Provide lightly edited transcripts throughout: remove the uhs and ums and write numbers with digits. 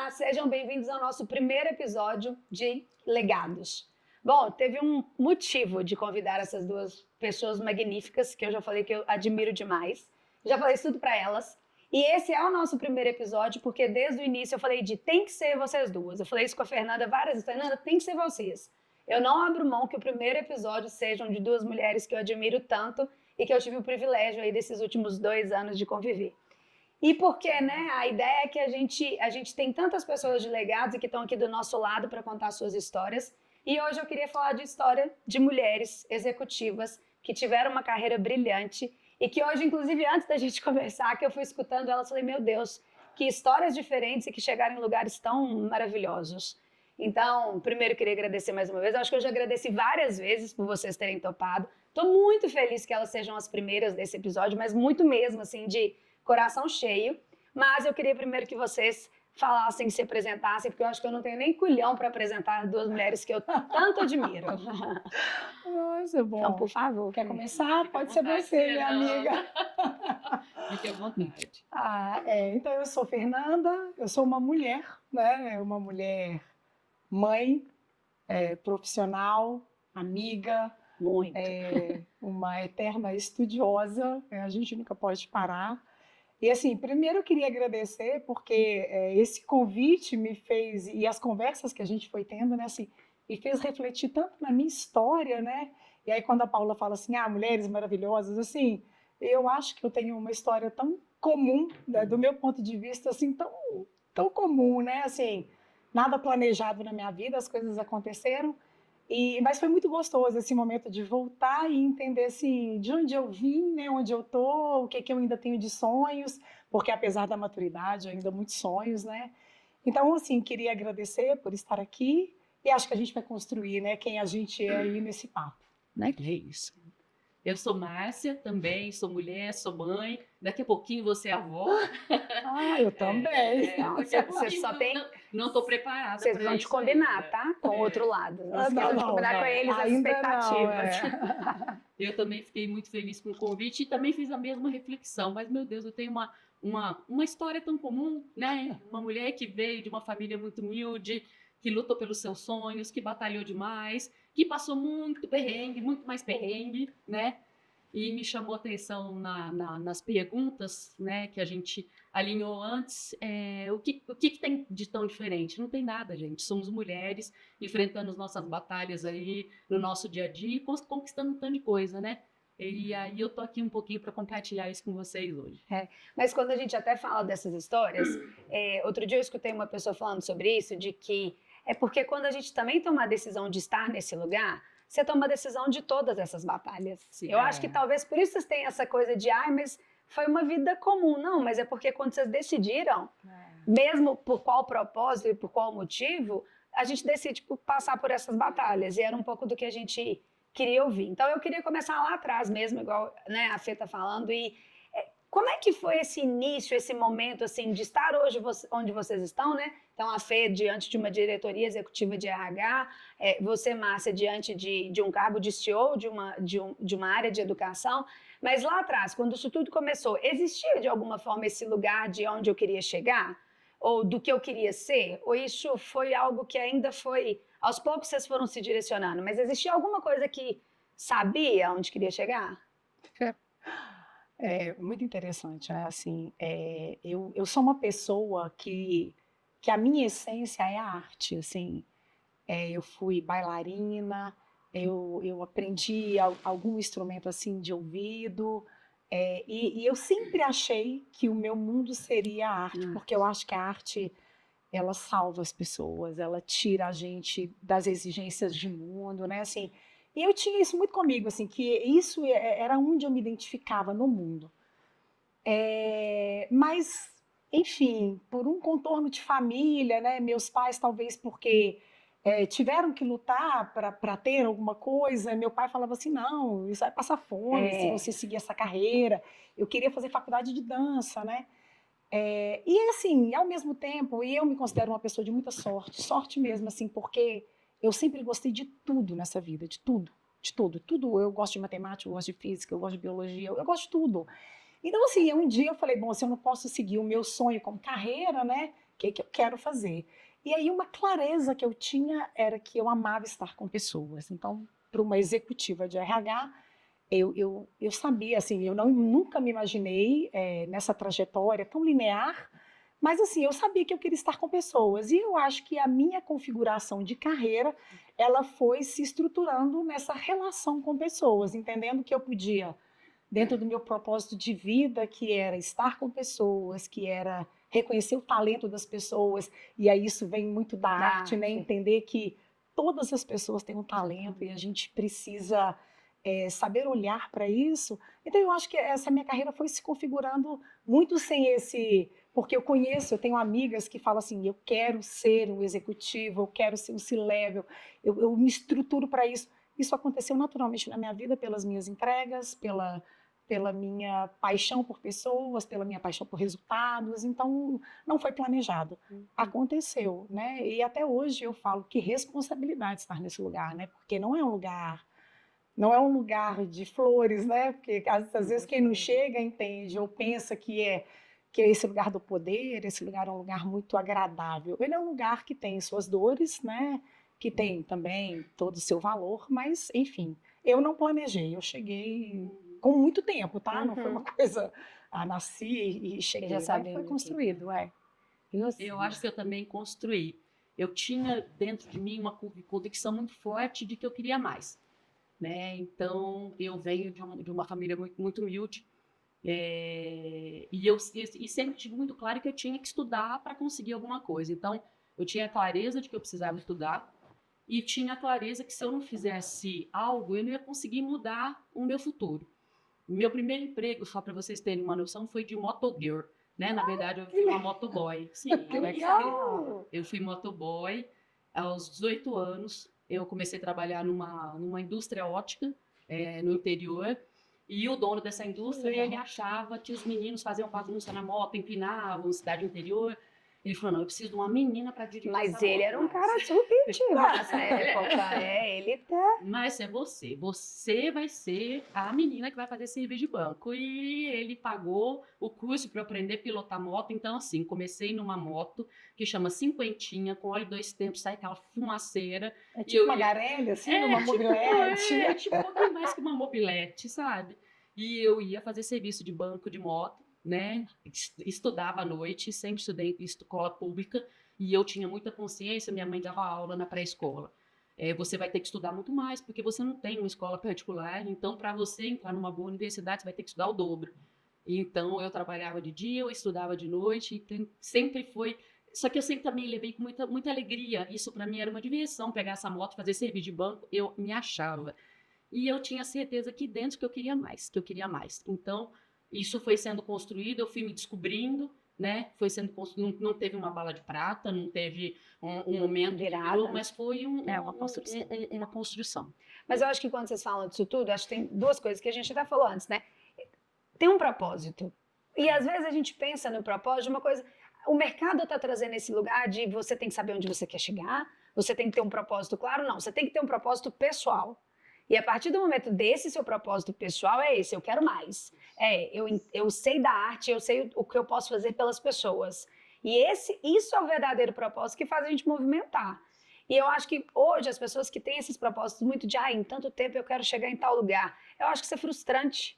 Olá, sejam bem-vindos ao nosso primeiro episódio de Legados. Bom, teve um motivo de convidar essas duas pessoas magníficas, que eu já falei que eu admiro demais. Já falei isso tudo para elas. E esse é o nosso primeiro episódio, porque desde o início eu falei tem que ser vocês duas. Eu falei isso com a Fernanda várias vezes. Fernanda, tem que ser vocês. Eu não abro mão que o primeiro episódio sejam de duas mulheres que eu admiro tanto e que eu tive o privilégio aí desses últimos 2 anos de conviver. E porque, né, a ideia é que a gente tem tantas pessoas de legados e que estão aqui do nosso lado para contar suas histórias. E hoje eu queria falar de história de mulheres executivas que tiveram uma carreira brilhante e que hoje, inclusive, antes da gente conversar, que eu fui escutando elas, falei, meu Deus, que histórias diferentes e que chegaram em lugares tão maravilhosos. Então, primeiro eu queria agradecer mais uma vez. Eu acho que eu já agradeci várias vezes por vocês terem topado. Estou muito feliz que elas sejam as primeiras desse episódio, mas muito mesmo, assim, de coração cheio. Mas eu queria primeiro que vocês falassem, se apresentassem, porque eu acho que eu não tenho nem culhão para apresentar duas mulheres que eu tanto admiro. Nossa, bom. Então, por favor. Quer começar? Pode ser você, minha amiga. Fique à vontade. Então, eu sou Fernanda, eu sou uma mulher, né? Uma mulher mãe, profissional, amiga, Muito. uma eterna estudiosa, a gente nunca pode parar. E assim, primeiro eu queria agradecer porque esse convite me fez, e as conversas que a gente foi tendo, né, assim, me fez refletir tanto na minha história, né? E aí quando a Paula fala assim, mulheres maravilhosas, assim, eu acho que eu tenho uma história tão comum, né, do meu ponto de vista, assim, tão comum, né? Assim, nada planejado na minha vida, as coisas aconteceram. Mas foi muito gostoso esse momento de voltar e entender assim, de onde eu vim, né, onde eu tô, o que eu ainda tenho de sonhos, porque apesar da maturidade, eu ainda muitos sonhos, né? Então, assim, queria agradecer por estar aqui e acho que a gente vai construir, né, quem a gente é aí nesse papo, né? É isso. Eu sou Márcia também, sou mulher, sou mãe. Daqui a pouquinho você é avó. Eu também. Você só tem... Não estou preparada. Vocês vão te combinar, ainda. Tá? Com o outro lado. Não esqueçam de combinar com eles as expectativas. Eu também fiquei muito feliz com o convite e também fiz a mesma reflexão. Mas, meu Deus, eu tenho uma história tão comum, né? Uma mulher que veio de uma família muito humilde, que lutou pelos seus sonhos, que batalhou demais, que passou muito perrengue, muito mais perrengue, né? E me chamou a atenção nas perguntas, né, que a gente alinhou antes. O que tem de tão diferente? Não tem nada, gente. Somos mulheres enfrentando as nossas batalhas aí no nosso dia a dia e conquistando um tanto de coisa, né? E aí eu tô aqui um pouquinho para compartilhar isso com vocês hoje. Mas quando a gente até fala dessas histórias, outro dia eu escutei uma pessoa falando sobre isso, de que é porque quando a gente também toma a decisão de estar nesse lugar, você toma a decisão de todas essas batalhas. Sim, eu acho que talvez por isso vocês tenham essa coisa de, mas foi uma vida comum. Não, mas é porque quando vocês decidiram, mesmo por qual propósito e por qual motivo, a gente decide passar por essas batalhas. E era um pouco do que a gente queria ouvir. Então eu queria começar lá atrás mesmo, igual, né, a Fê está falando, e como é que foi esse início, esse momento, assim, de estar hoje onde vocês estão, né? Então, a Fê diante de uma diretoria executiva de RH, você, Márcia, diante de um cargo de CEO de uma área de educação. Mas lá atrás, quando isso tudo começou, existia de alguma forma esse lugar de onde eu queria chegar? Ou do que eu queria ser? Ou isso foi algo que ainda foi... Aos poucos vocês foram se direcionando, mas existia alguma coisa que sabia onde queria chegar? Muito interessante, né? Assim, eu sou uma pessoa que a minha essência é a arte, assim. Eu fui bailarina, eu aprendi algum instrumento assim de ouvido, e eu sempre achei que o meu mundo seria a arte, porque eu acho que a arte, ela salva as pessoas, ela tira a gente das exigências de mundo, né? Assim, e eu tinha isso muito comigo, assim, que isso era onde eu me identificava no mundo. Mas, enfim, por um contorno de família, né? Meus pais, talvez porque tiveram que lutar para ter alguma coisa, meu pai falava assim, não, isso vai passar fome se você seguir essa carreira. Eu queria fazer faculdade de dança, né? E assim, ao mesmo tempo, eu me considero uma pessoa de muita sorte mesmo, assim, porque eu sempre gostei de tudo nessa vida, de tudo. Eu gosto de matemática, eu gosto de física, eu gosto de biologia, eu gosto de tudo. Então, assim, um dia eu falei, bom, se eu não posso seguir o meu sonho como carreira, né, que eu quero fazer. E aí uma clareza que eu tinha era que eu amava estar com pessoas. Então, para uma executiva de RH, eu sabia, assim, eu nunca me imaginei nessa trajetória tão linear, mas assim, eu sabia que eu queria estar com pessoas. E eu acho que a minha configuração de carreira, ela foi se estruturando nessa relação com pessoas, entendendo que eu podia, dentro do meu propósito de vida, que era estar com pessoas, que era reconhecer o talento das pessoas, e aí isso vem muito da arte, né? Entender que todas as pessoas têm um talento e a gente precisa saber olhar para isso. Então eu acho que essa minha carreira foi se configurando muito sem esse... Porque eu tenho amigas que falam assim, eu quero ser um executivo, eu quero ser um C-level, eu me estruturo para isso. Isso aconteceu naturalmente na minha vida pelas minhas entregas, pela minha paixão por pessoas, pela minha paixão por resultados, então não foi planejado, aconteceu, né? E até hoje eu falo que responsabilidade estar nesse lugar, né? Porque não é um lugar de flores, né? Porque às vezes quem não chega entende ou pensa que é esse lugar do poder, esse lugar é um lugar muito agradável. Ele é um lugar que tem suas dores, né? Que tem também todo o seu valor, mas enfim, eu não planejei, eu cheguei com muito tempo, tá? Não foi uma coisa, nasci e cheguei, já sabia, foi construído, Eu acho que eu também construí. Eu tinha dentro de mim uma convicção muito forte de que eu queria mais, né? Então, eu venho de uma família muito, muito humilde, e sempre tive muito claro que eu tinha que estudar para conseguir alguma coisa. Então, eu tinha a clareza de que eu precisava estudar e tinha a clareza que se eu não fizesse algo, eu não ia conseguir mudar o meu futuro. Meu primeiro emprego, só para vocês terem uma noção, foi de motogirl, né? Na verdade, eu fui uma motoboy. Sim, que legal! eu fui motoboy aos 18 anos. Eu comecei a trabalhar numa indústria ótica, no interior. E o dono dessa indústria, ele achava que os meninos faziam bagunça na moto, empinavam, cidade interior. Ele falou, não, eu preciso de uma menina para dirigir essa moto. Mas ele era um cara super ativo nessa época. Ele tá... Mas é você. Você vai ser a menina que vai fazer serviço de banco. E ele pagou o curso para eu aprender a pilotar moto. Então, assim, comecei numa moto que chama Cinquentinha, com óleo 2 tempos, sai aquela fumaceira. É tipo uma Garelli, assim, uma mobilete. É tipo um pouquinho mais que uma mobilete, sabe? E eu ia fazer serviço de banco de moto, né? Estudava à noite, sempre estudei em escola pública. E eu tinha muita consciência, minha mãe dava aula na pré-escola. Você vai ter que estudar muito mais, porque você não tem uma escola particular. Então, para você entrar numa boa universidade, você vai ter que estudar o dobro. Então, eu trabalhava de dia, eu estudava de noite, sempre foi... Só que eu sempre também levei com muita, muita alegria. Isso, para mim, era uma diversão, pegar essa moto, fazer serviço de banco, eu me achava. E eu tinha certeza aqui dentro que eu queria mais, Então, isso foi sendo construído, eu fui me descobrindo, né? Foi sendo construído, não teve uma bala de prata, não teve um momento virado, mas foi uma construção. Mas eu acho que quando vocês falam disso tudo, acho que tem duas coisas que a gente até falou antes, né? Tem um propósito. E às vezes a gente pensa no propósito de uma coisa... O mercado está trazendo esse lugar de você tem que saber onde você quer chegar, você tem que ter um propósito claro. Não, você tem que ter um propósito pessoal. E a partir do momento desse seu propósito pessoal, é esse, eu quero mais. Eu sei da arte, eu sei o que eu posso fazer pelas pessoas. E isso é o verdadeiro propósito que faz a gente movimentar. E eu acho que hoje as pessoas que têm esses propósitos muito de, em tanto tempo eu quero chegar em tal lugar, eu acho que isso é frustrante.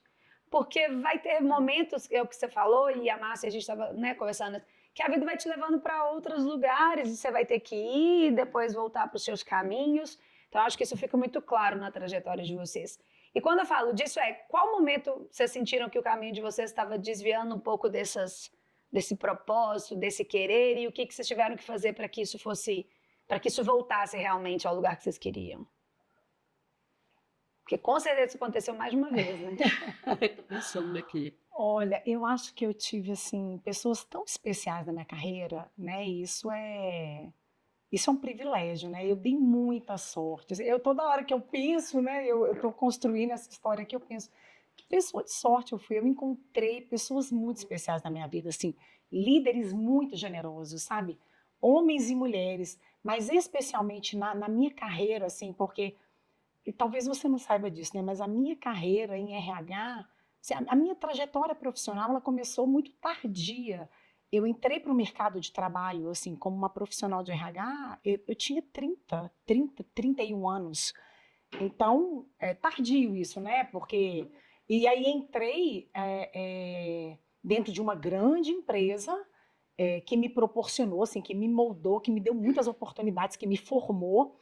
Porque vai ter momentos, é o que você falou, e a Márcia, a gente estava conversando, que a vida vai te levando para outros lugares, e você vai ter que ir, depois voltar para os seus caminhos. Então, acho que isso fica muito claro na trajetória de vocês. E quando eu falo disso, qual momento vocês sentiram que o caminho de vocês estava desviando um pouco desse propósito, desse querer, e o que vocês tiveram que fazer para que isso voltasse realmente ao lugar que vocês queriam? Porque com certeza isso aconteceu mais de uma vez, né? Estou pensando aqui. Olha, eu acho que eu tive, assim, pessoas tão especiais na minha carreira, né? E isso é um privilégio, né? Eu dei muita sorte. Toda hora que eu penso, né? Eu estou construindo essa história aqui, eu penso, que pessoa de sorte eu fui. Eu encontrei pessoas muito especiais na minha vida, assim, líderes muito generosos, sabe? Homens e mulheres, mas especialmente na minha carreira, assim, porque, e talvez você não saiba disso, né? Mas a minha carreira em RH, assim, a minha trajetória profissional, ela começou muito tardia. eu entrei para o mercado de trabalho, assim, como uma profissional de RH, eu tinha 31 anos. Então, é tardio isso, né? Porque... E aí entrei dentro de uma grande empresa que me proporcionou, assim, que me moldou, que me deu muitas oportunidades, que me formou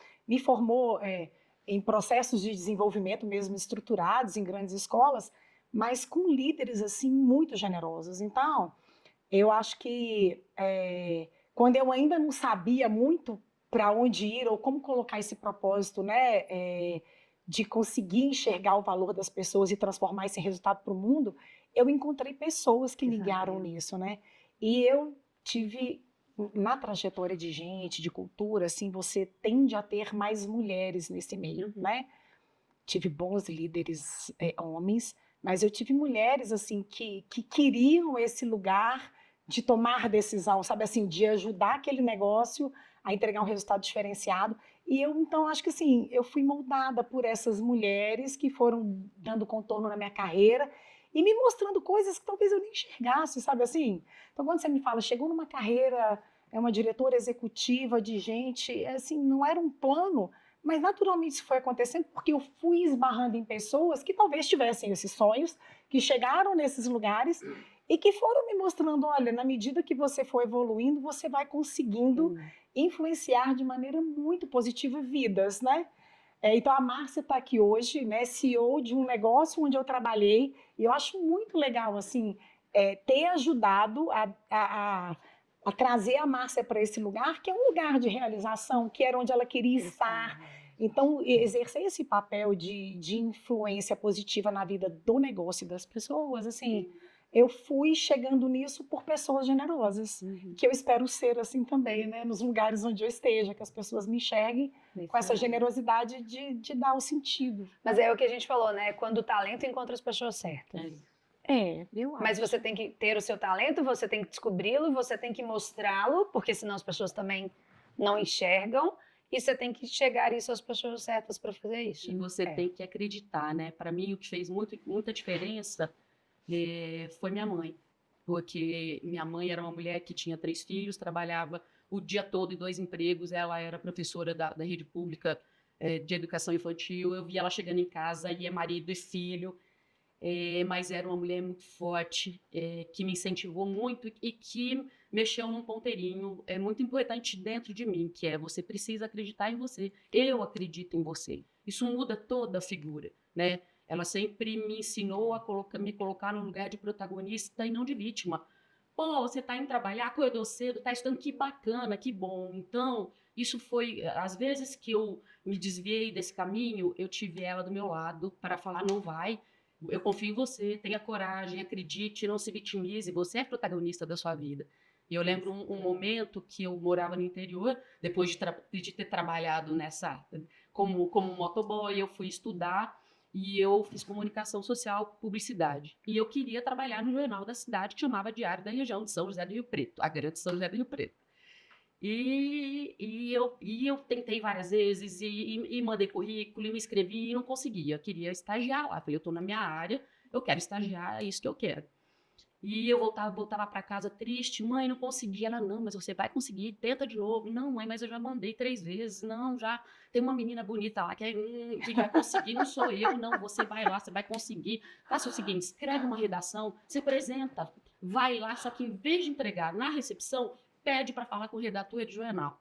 em processos de desenvolvimento mesmo estruturados em grandes escolas, mas com líderes, assim, muito generosos. Então, eu acho que quando eu ainda não sabia muito para onde ir ou como colocar esse propósito, né, de conseguir enxergar o valor das pessoas e transformar esse resultado para o mundo, eu encontrei pessoas que me guiaram nisso, né? E eu tive na trajetória de gente, de cultura, assim, você tende a ter mais mulheres nesse meio, né? Tive bons líderes homens, mas eu tive mulheres assim que queriam esse lugar de tomar decisão, sabe assim, de ajudar aquele negócio a entregar um resultado diferenciado. E eu, então, acho que assim, eu fui moldada por essas mulheres que foram dando contorno na minha carreira e me mostrando coisas que talvez eu nem enxergasse, sabe assim? Então, quando você me fala, chegou numa carreira, é uma diretora executiva de gente, assim, não era um plano, mas naturalmente isso foi acontecendo porque eu fui esbarrando em pessoas que talvez tivessem esses sonhos, que chegaram nesses lugares e que foram me mostrando, olha, na medida que você for evoluindo, você vai conseguindo influenciar de maneira muito positiva vidas, né? Então a Márcia está aqui hoje, né, CEO de um negócio onde eu trabalhei, e eu acho muito legal, assim, ter ajudado a trazer a Márcia para esse lugar, que é um lugar de realização, que era onde ela queria estar. Então, exercer esse papel de influência positiva na vida do negócio e das pessoas, assim, eu fui chegando nisso por pessoas generosas, que eu espero ser assim também, né? Nos lugares onde eu esteja, que as pessoas me enxerguem com essa generosidade de dar o sentido. Mas é o que a gente falou, né? Quando o talento encontra as pessoas certas. Eu acho. Mas você tem que ter o seu talento, você tem que descobri-lo, você tem que mostrá-lo, porque senão as pessoas também não enxergam, e você tem que chegar isso às pessoas certas para fazer isso. E você tem que acreditar, né? Para mim, o que fez muita diferença foi minha mãe. Porque minha mãe era uma mulher que tinha 3 filhos, trabalhava o dia todo em 2 empregos, ela era professora da rede pública de educação infantil, eu via ela chegando em casa, ia marido e filho, mas era uma mulher muito forte, que me incentivou muito e que mexeu num ponteirinho muito importante dentro de mim, que é você precisa acreditar em você. Eu acredito em você. Isso muda toda a figura, né? Ela sempre me ensinou a me colocar no lugar de protagonista e não de vítima. Pô, você está indo trabalhar, acordou cedo, está estudando, que bacana, que bom. Então, isso foi, às vezes que eu me desviei desse caminho, eu tive ela do meu lado para falar, não vai, eu confio em você, tenha coragem, acredite, não se vitimize, você é protagonista da sua vida. E eu lembro um momento que eu morava no interior, depois de ter trabalhado como motoboy, eu fui estudar e eu fiz comunicação social, publicidade. E eu queria trabalhar no jornal da cidade que chamava Diário da Região de São José do Rio Preto, a Grande São José do Rio Preto. E eu tentei várias vezes e mandei currículo e me inscrevi e não conseguia. Eu queria estagiar lá. Falei, eu estou na minha área, eu quero estagiar, é isso que eu quero. E eu voltava para casa triste, mãe, não consegui. Ela, não, mas você vai conseguir, tenta de novo. Não, mãe, mas eu já mandei 3 vezes. Não, já tem uma menina bonita lá que vai conseguir, não sou eu, não, você vai lá, você vai conseguir. Faça o seguinte, escreve uma redação, se apresenta, vai lá, só que em vez de entregar na recepção, pede para falar com o redator de jornal.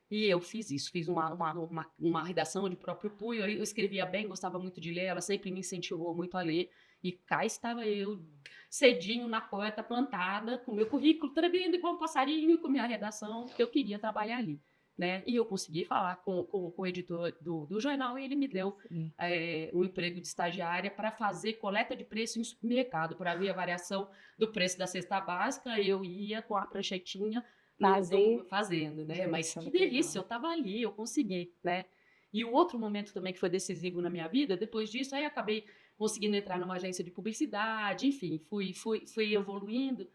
E eu fiz isso, fiz uma redação de próprio punho, eu escrevia bem, gostava muito de ler, ela sempre me incentivou muito a ler. E cá estava eu, cedinho na porta, plantada, com meu currículo tremendo igual um passarinho, com minha redação, porque eu queria trabalhar ali. Né? E eu consegui falar com o editor do jornal e ele me deu um emprego de estagiária para fazer coleta de preço em supermercado, para ver a variação do preço da cesta básica. Eu ia com a pranchetinha fazendo, né? Mas que delícia, eu estava ali, eu consegui, né? E o outro momento também que foi decisivo na minha vida, depois disso, aí acabei conseguindo entrar numa agência de publicidade, enfim, fui evoluindo.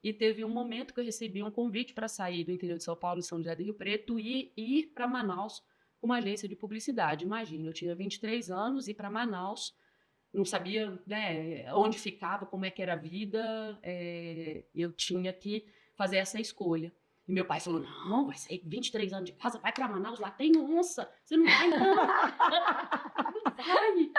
E teve um momento que eu recebi um convite para sair do interior de São Paulo, São José do Rio Preto, e ir para Manaus com uma agência de publicidade. Imagina, eu tinha 23 anos, ir para Manaus, não sabia, né, onde ficava, como é que era a vida, eu tinha que fazer essa escolha. E meu pai falou, não, vai sair 23 anos de casa, vai pra Manaus, lá tem onça, você não vai não. Não vai. E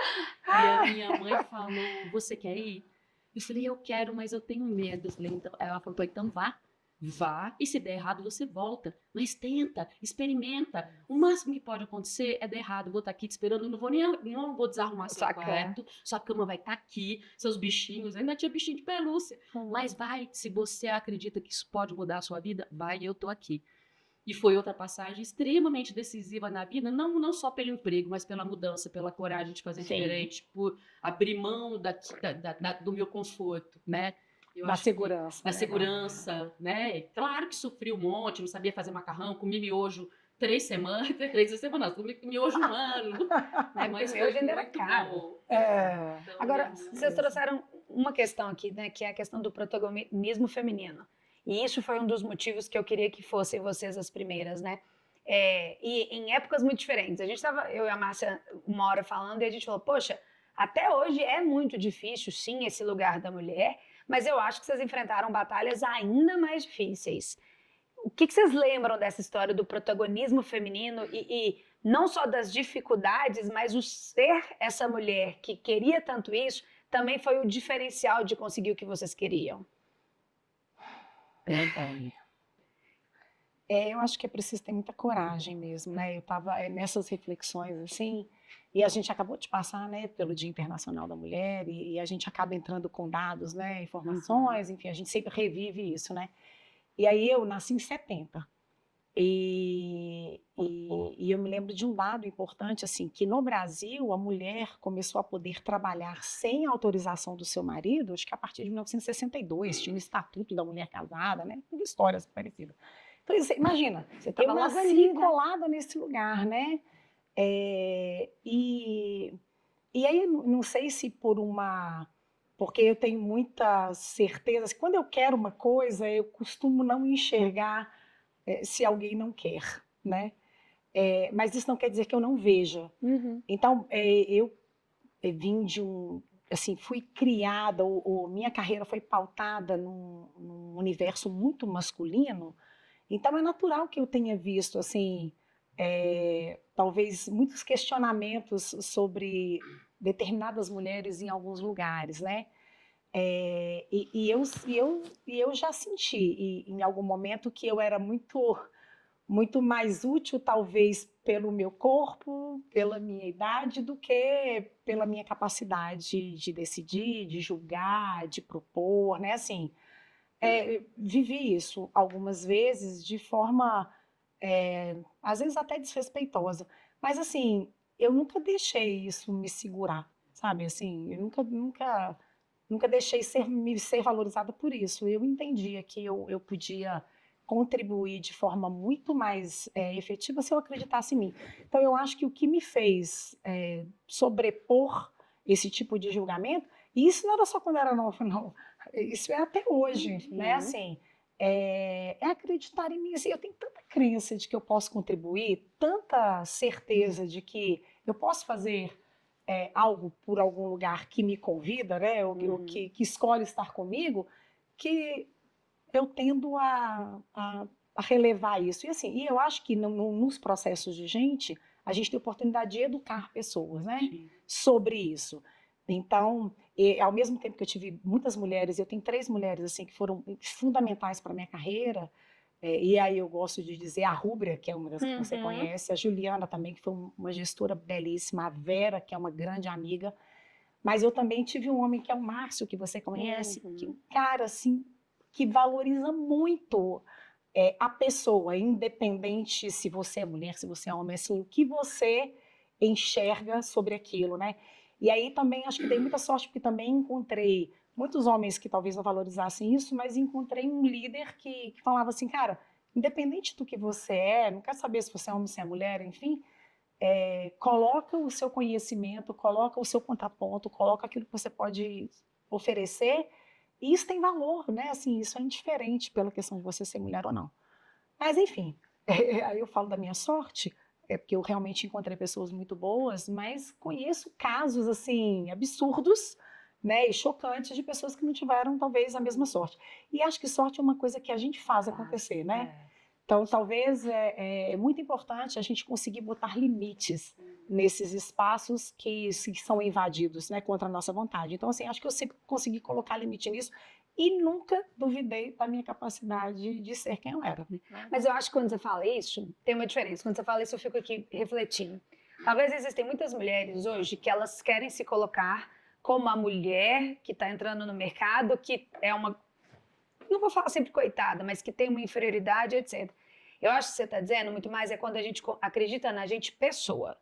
a minha mãe falou, você quer ir? Eu falei, eu quero, mas eu tenho medo. Eu falei, então, ela falou, então vá. Vá, e se der errado, você volta. Mas tenta, experimenta. O máximo que pode acontecer é dar errado. Vou estar aqui te esperando, não vou desarrumar seu quarto. Sua cama vai estar aqui, seus bichinhos. Ainda tinha bichinho de pelúcia. Mas vai, se você acredita que isso pode mudar a sua vida, vai, eu tô aqui. E foi outra passagem extremamente decisiva na vida, não só pelo emprego, mas pela mudança, pela coragem de fazer diferente, por abrir mão do meu conforto, né? Da segurança. Da segurança, né? Claro que sofri um monte, não sabia fazer macarrão, comi miojo 3 semanas, comi miojo 1 ano. Né? Mas miojo ainda era caro. Então, agora, vocês trouxeram uma questão aqui, né? Que é a questão do protagonismo feminino. E isso foi um dos motivos que eu queria que fossem vocês as primeiras, né? E em épocas muito diferentes. A gente estava, eu e a Márcia, uma hora falando e a gente falou, poxa, até hoje é muito difícil, sim, esse lugar da mulher, mas eu acho que vocês enfrentaram batalhas ainda mais difíceis. O que vocês lembram dessa história do protagonismo feminino e não só das dificuldades, mas o ser essa mulher que queria tanto isso também foi o diferencial de conseguir o que vocês queriam? Eu acho que é preciso ter muita coragem mesmo, né? Eu estava nessas reflexões assim, e a gente acabou de passar, né, pelo Dia Internacional da Mulher, e a gente acaba entrando com dados, né, informações, enfim, a gente sempre revive isso, né? E aí eu nasci em 70, e eu me lembro de um dado importante, assim, que no Brasil a mulher começou a poder trabalhar sem autorização do seu marido, acho que a partir de 1962, tinha o Estatuto da Mulher Casada, né? Histórias parecidas. Então, imagina, eu nasci colada nesse lugar, né? E aí, não sei se porque eu tenho muita certeza, quando eu quero uma coisa, eu costumo não enxergar se alguém não quer, né? Mas isso não quer dizer que eu não veja. Uhum. Então, eu vim de assim, fui criada, minha carreira foi pautada num universo muito masculino, então é natural que eu tenha visto, assim, talvez muitos questionamentos sobre determinadas mulheres em alguns lugares, né? E eu já senti em algum momento que eu era muito mais útil, talvez, pelo meu corpo, pela minha idade, do que pela minha capacidade de decidir, de julgar, de propor, né? Assim, vivi isso algumas vezes de forma, às vezes até desrespeitosa, mas assim, eu nunca deixei isso me segurar, sabe? Assim, eu nunca deixei me ser valorizada por isso. Eu entendia que eu podia contribuir de forma muito mais efetiva se eu acreditasse em mim. Então, eu acho que o que me fez sobrepor esse tipo de julgamento, e isso não era só quando era nova, não. Isso é até hoje, né? Assim, acreditar em mim. Assim, eu tenho tanta crença de que eu posso contribuir, tanta certeza de que eu posso fazer algo por algum lugar que me convida, né? Ou que escolhe estar comigo, que eu tendo a relevar isso. E assim, eu acho que nos processos de gente, a gente tem a oportunidade de educar pessoas, né? Sobre isso. Então, ao mesmo tempo que eu tive muitas mulheres, eu tenho 3 mulheres assim que foram fundamentais para a minha carreira, e aí eu gosto de dizer a Rúbria, que é uma das que você conhece, a Juliana também, que foi uma gestora belíssima, a Vera, que é uma grande amiga, mas eu também tive um homem que é o Márcio, que você conhece, que é um cara assim, que valoriza muito a pessoa, independente se você é mulher, se você é homem, assim, o que você enxerga sobre aquilo, né? E aí também acho que dei muita sorte, porque também encontrei muitos homens que talvez não valorizassem isso, mas encontrei um líder que falava assim, cara, independente do que você não quer saber se você é homem, se é mulher, enfim, coloca o seu conhecimento, coloca o seu contraponto, coloca aquilo que você pode oferecer, e isso tem valor, né? Assim, isso é indiferente pela questão de você ser mulher ou não. Mas, enfim, aí eu falo da minha sorte, porque eu realmente encontrei pessoas muito boas, mas conheço casos, assim, absurdos né, e chocantes de pessoas que não tiveram, talvez, a mesma sorte. E acho que sorte é uma coisa que a gente faz acontecer, né? Então, talvez é muito importante a gente conseguir botar limites nesses espaços que são invadidos, né, contra a nossa vontade. Então, assim, acho que eu sempre consegui colocar limite nisso e nunca duvidei da minha capacidade de ser quem eu era. Mas eu acho que quando você fala isso, tem uma diferença. Quando você fala isso, eu fico aqui refletindo. Talvez existem muitas mulheres hoje que elas querem se colocar como a mulher que está entrando no mercado, que é uma... Não vou falar sempre coitada, mas que tem uma inferioridade, etc. Eu acho que você está dizendo muito mais é quando a gente acredita na gente pessoa.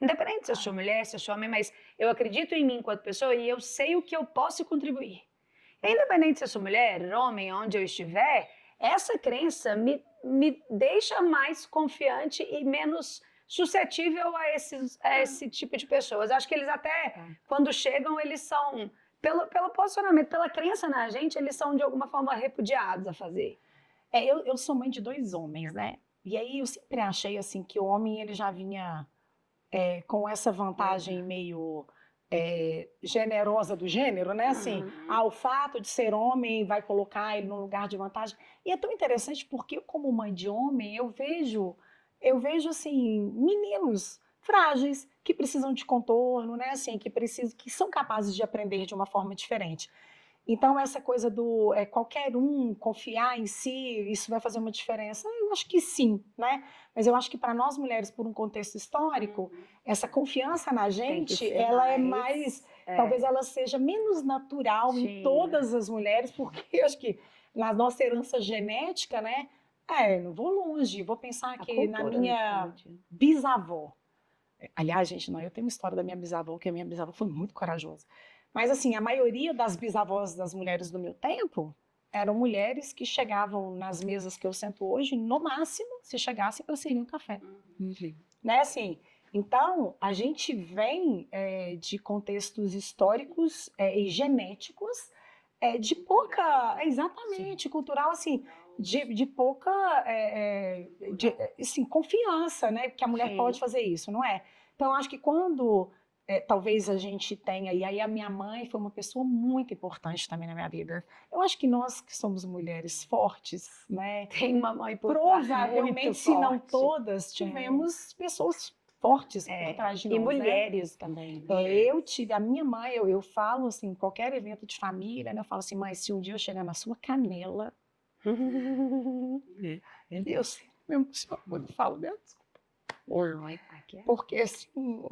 Independente se eu sou mulher, se eu sou homem, mas eu acredito em mim enquanto pessoa e eu sei o que eu posso contribuir. Independente se eu sou mulher, homem, onde eu estiver, essa crença me deixa mais confiante e menos suscetível a esse tipo de pessoas. Acho que eles até, quando chegam, eles são, pelo posicionamento, pela crença na gente, eles são de alguma forma repudiados a fazer. Eu sou mãe de 2 homens, né? E aí eu sempre achei assim que o homem ele já vinha com essa vantagem meio generosa do gênero, né? Assim, o fato de ser homem vai colocar ele num lugar de vantagem. E é tão interessante porque eu, como mãe de homem, eu vejo assim meninos frágeis que precisam de contorno, né? Assim, que são capazes de aprender de uma forma diferente. Então, essa coisa do qualquer um confiar em si, isso vai fazer uma diferença? Eu acho que sim, né? Mas eu acho que para nós mulheres, por um contexto histórico, essa confiança na gente, ela é mais... Talvez ela seja menos natural em todas as mulheres, porque eu acho que na nossa herança genética, né? Não vou longe, vou pensar que na minha bisavó. Aliás, gente, não, eu tenho uma história da minha bisavó, que a minha bisavó foi muito corajosa. Mas, assim, a maioria das bisavós das mulheres do meu tempo eram mulheres que chegavam nas mesas que eu sento hoje, no máximo, se chegassem para servir um café. Né, assim, então, a gente vem de contextos históricos e genéticos de pouca, exatamente, cultural, assim, de pouca assim, confiança, né? Que a mulher pode fazer isso, não é? Então, acho que quando talvez a gente tenha, e aí a minha mãe foi uma pessoa muito importante também na minha vida. Eu acho que nós que somos mulheres fortes, né? Tem uma mãe por provavelmente, se não todas, tivemos pessoas fortes por trás de nós. E mulheres também. Eu tive, a minha mãe, eu falo assim, qualquer evento de família, né, eu falo assim, mãe, se um dia eu chegar na sua canela, eu sempre me emociono quando eu falo dela, desculpa. Porque assim,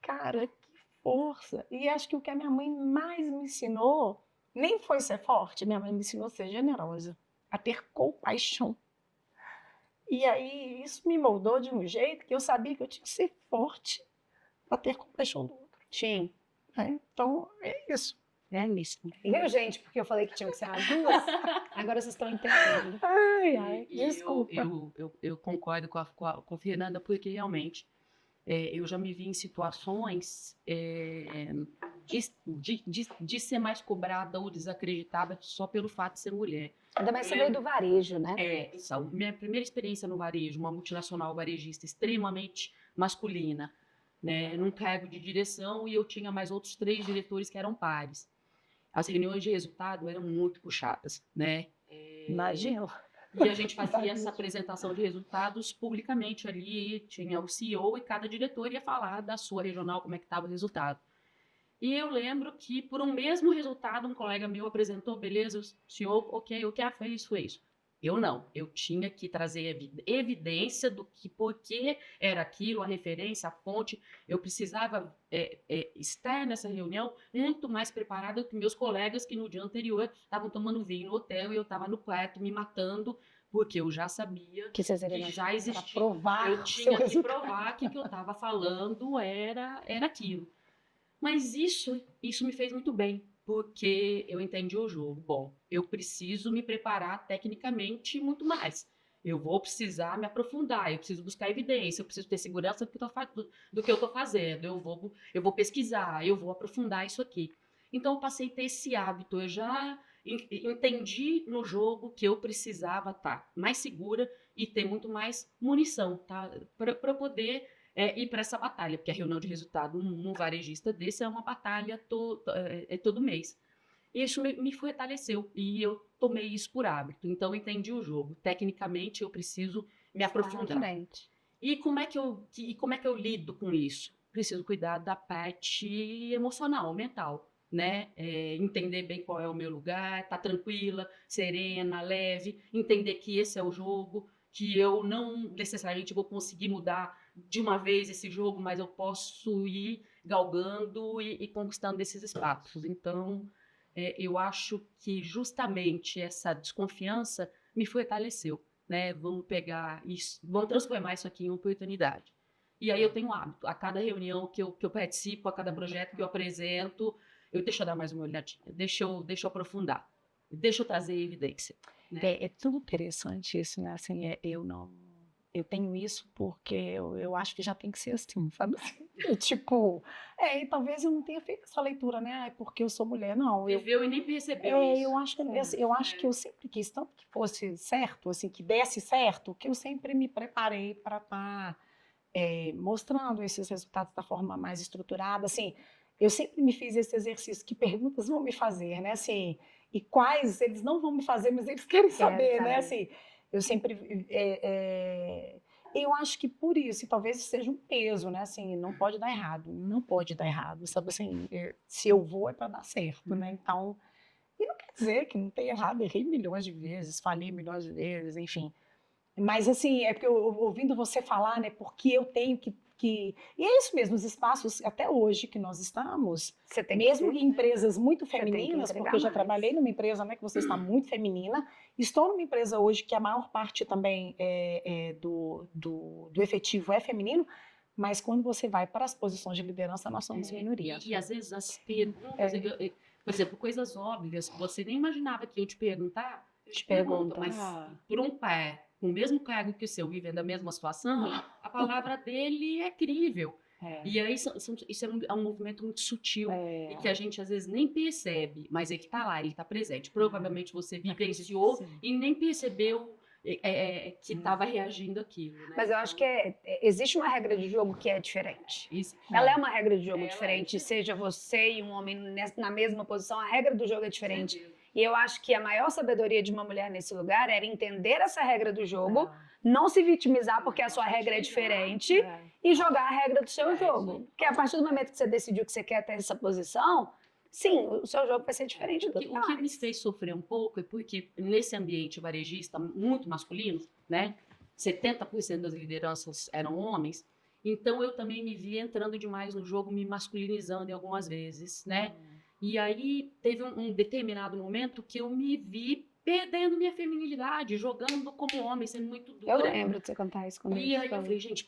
cara, que força. E acho que o que a minha mãe mais me ensinou, nem foi ser forte, minha mãe me ensinou a ser generosa, a ter compaixão. E aí isso me moldou de um jeito que eu sabia que eu tinha que ser forte para ter compaixão do outro. Sim. Então, é isso. Viu, gente? Porque eu falei que tinha que ser as duas. Agora vocês estão entendendo. Desculpa. Eu concordo com a Fernanda, porque realmente eu já me vi em situações de ser mais cobrada ou desacreditada só pelo fato de ser mulher. Ainda mais você veio do varejo, né? Minha primeira experiência no varejo, uma multinacional varejista extremamente masculina, né, num cargo de direção, e eu tinha mais outros 3 diretores que eram pares. As reuniões de resultado eram muito puxadas, né? Imagino. E a gente fazia essa apresentação de resultados publicamente ali, tinha o CEO e cada diretor ia falar da sua regional, como é que estava o resultado. E eu lembro que, por um mesmo resultado, um colega meu apresentou, beleza, o senhor, ok, o que fez foi isso. Eu não, eu tinha que trazer evidência do que, por que era aquilo, a referência, a fonte. Eu precisava estar nessa reunião muito mais preparada que meus colegas que no dia anterior estavam tomando vinho no hotel e eu estava no quarto me matando, porque eu já sabia que já existia. Eu tinha que provar que o que eu estava falando era aquilo. Mas isso me fez muito bem, porque eu entendi o jogo. Bom, eu preciso me preparar tecnicamente muito mais. Eu vou precisar me aprofundar, eu preciso buscar evidência, eu preciso ter segurança do que eu estou fazendo. Eu vou pesquisar, eu vou aprofundar isso aqui. Então, eu passei a ter esse hábito. Eu já entendi no jogo que eu precisava estar mais segura e ter muito mais munição, tá? Para poder ir para essa batalha, porque a reunião de resultado num varejista desse é uma batalha todo mês. E isso me fortaleceu, e eu tomei isso por hábito. Então, eu entendi o jogo. Tecnicamente, eu preciso me aprofundar. E como é que eu lido com isso? Preciso cuidar da parte emocional, mental, né? Entender bem qual é o meu lugar, estar tranquila, serena, leve, entender que esse é o jogo, que eu não necessariamente vou conseguir mudar de uma vez esse jogo, mas eu posso ir galgando e conquistando esses espaços. Então, eu acho que justamente essa desconfiança me fortaleceu, né? Vamos pegar isso, vamos transformar isso aqui em oportunidade. E aí eu tenho um hábito, a cada reunião que eu participo, a cada projeto que eu apresento, deixa eu dar mais uma olhadinha, deixa eu aprofundar, deixa eu trazer evidência. Né? É tudo interessante isso, né? Assim, eu tenho isso porque eu acho que já tem que ser assim, sabe? E talvez eu não tenha feito essa leitura, né? É porque eu sou mulher, não. Viveu e nem percebeu isso. Eu acho que eu sempre quis, tanto que fosse certo, assim, que desse certo, que eu sempre me preparei para estar mostrando esses resultados da forma mais estruturada, assim. Eu sempre me fiz esse exercício, que perguntas vão me fazer, né? Assim, e quais eles não vão me fazer, mas eles querem saber, né? Assim, eu sempre... eu acho que por isso, e talvez seja um peso, né? Assim, não pode dar errado, sabe? Assim, se eu vou é para dar certo, né? Então, e não quer dizer que não tem errado, errei milhões de vezes, falhei milhões de vezes, enfim. Mas, assim, é porque ouvindo você falar, né? Porque eu tenho que... E é isso mesmo, os espaços, até hoje que nós estamos, mesmo em empresas muito femininas, porque eu já trabalhei numa empresa, né, que você está muito feminina, estou numa empresa hoje que a maior parte também do efetivo é feminino, mas quando você vai para as posições de liderança, nós somos minoria. E às vezes as perguntas, por exemplo, coisas óbvias, que você nem imaginava que eu te perguntar, eu te pergunto, mas por um pé, com o mesmo cargo que o seu, vivendo a mesma situação, a palavra dele é crível. E aí isso é um movimento muito sutil e que a gente às vezes nem percebe, mas ele está lá, ele está presente. Provavelmente você vivenciou e nem percebeu que estava reagindo àquilo. Né? Mas eu acho que existe uma regra de jogo que é diferente. Ela é uma regra de jogo diferente, seja você e um homem na mesma posição, a regra do jogo é diferente. E eu acho que a maior sabedoria de uma mulher nesse lugar era entender essa regra do jogo, não se vitimizar porque a sua regra é diferente e jogar a regra do seu jogo. Porque a partir do momento que você decidiu que você quer ter essa posição, sim, o seu jogo vai ser diferente do que o que me fez sofrer um pouco é porque nesse ambiente varejista muito masculino, né, 70% das lideranças eram homens, então eu também me vi entrando demais no jogo, me masculinizando em algumas vezes, né? E aí teve um determinado momento que eu me vi perdendo minha feminilidade, jogando como homem, sendo muito dura. Eu lembro de você contar isso comigo. E aí eu falei, gente,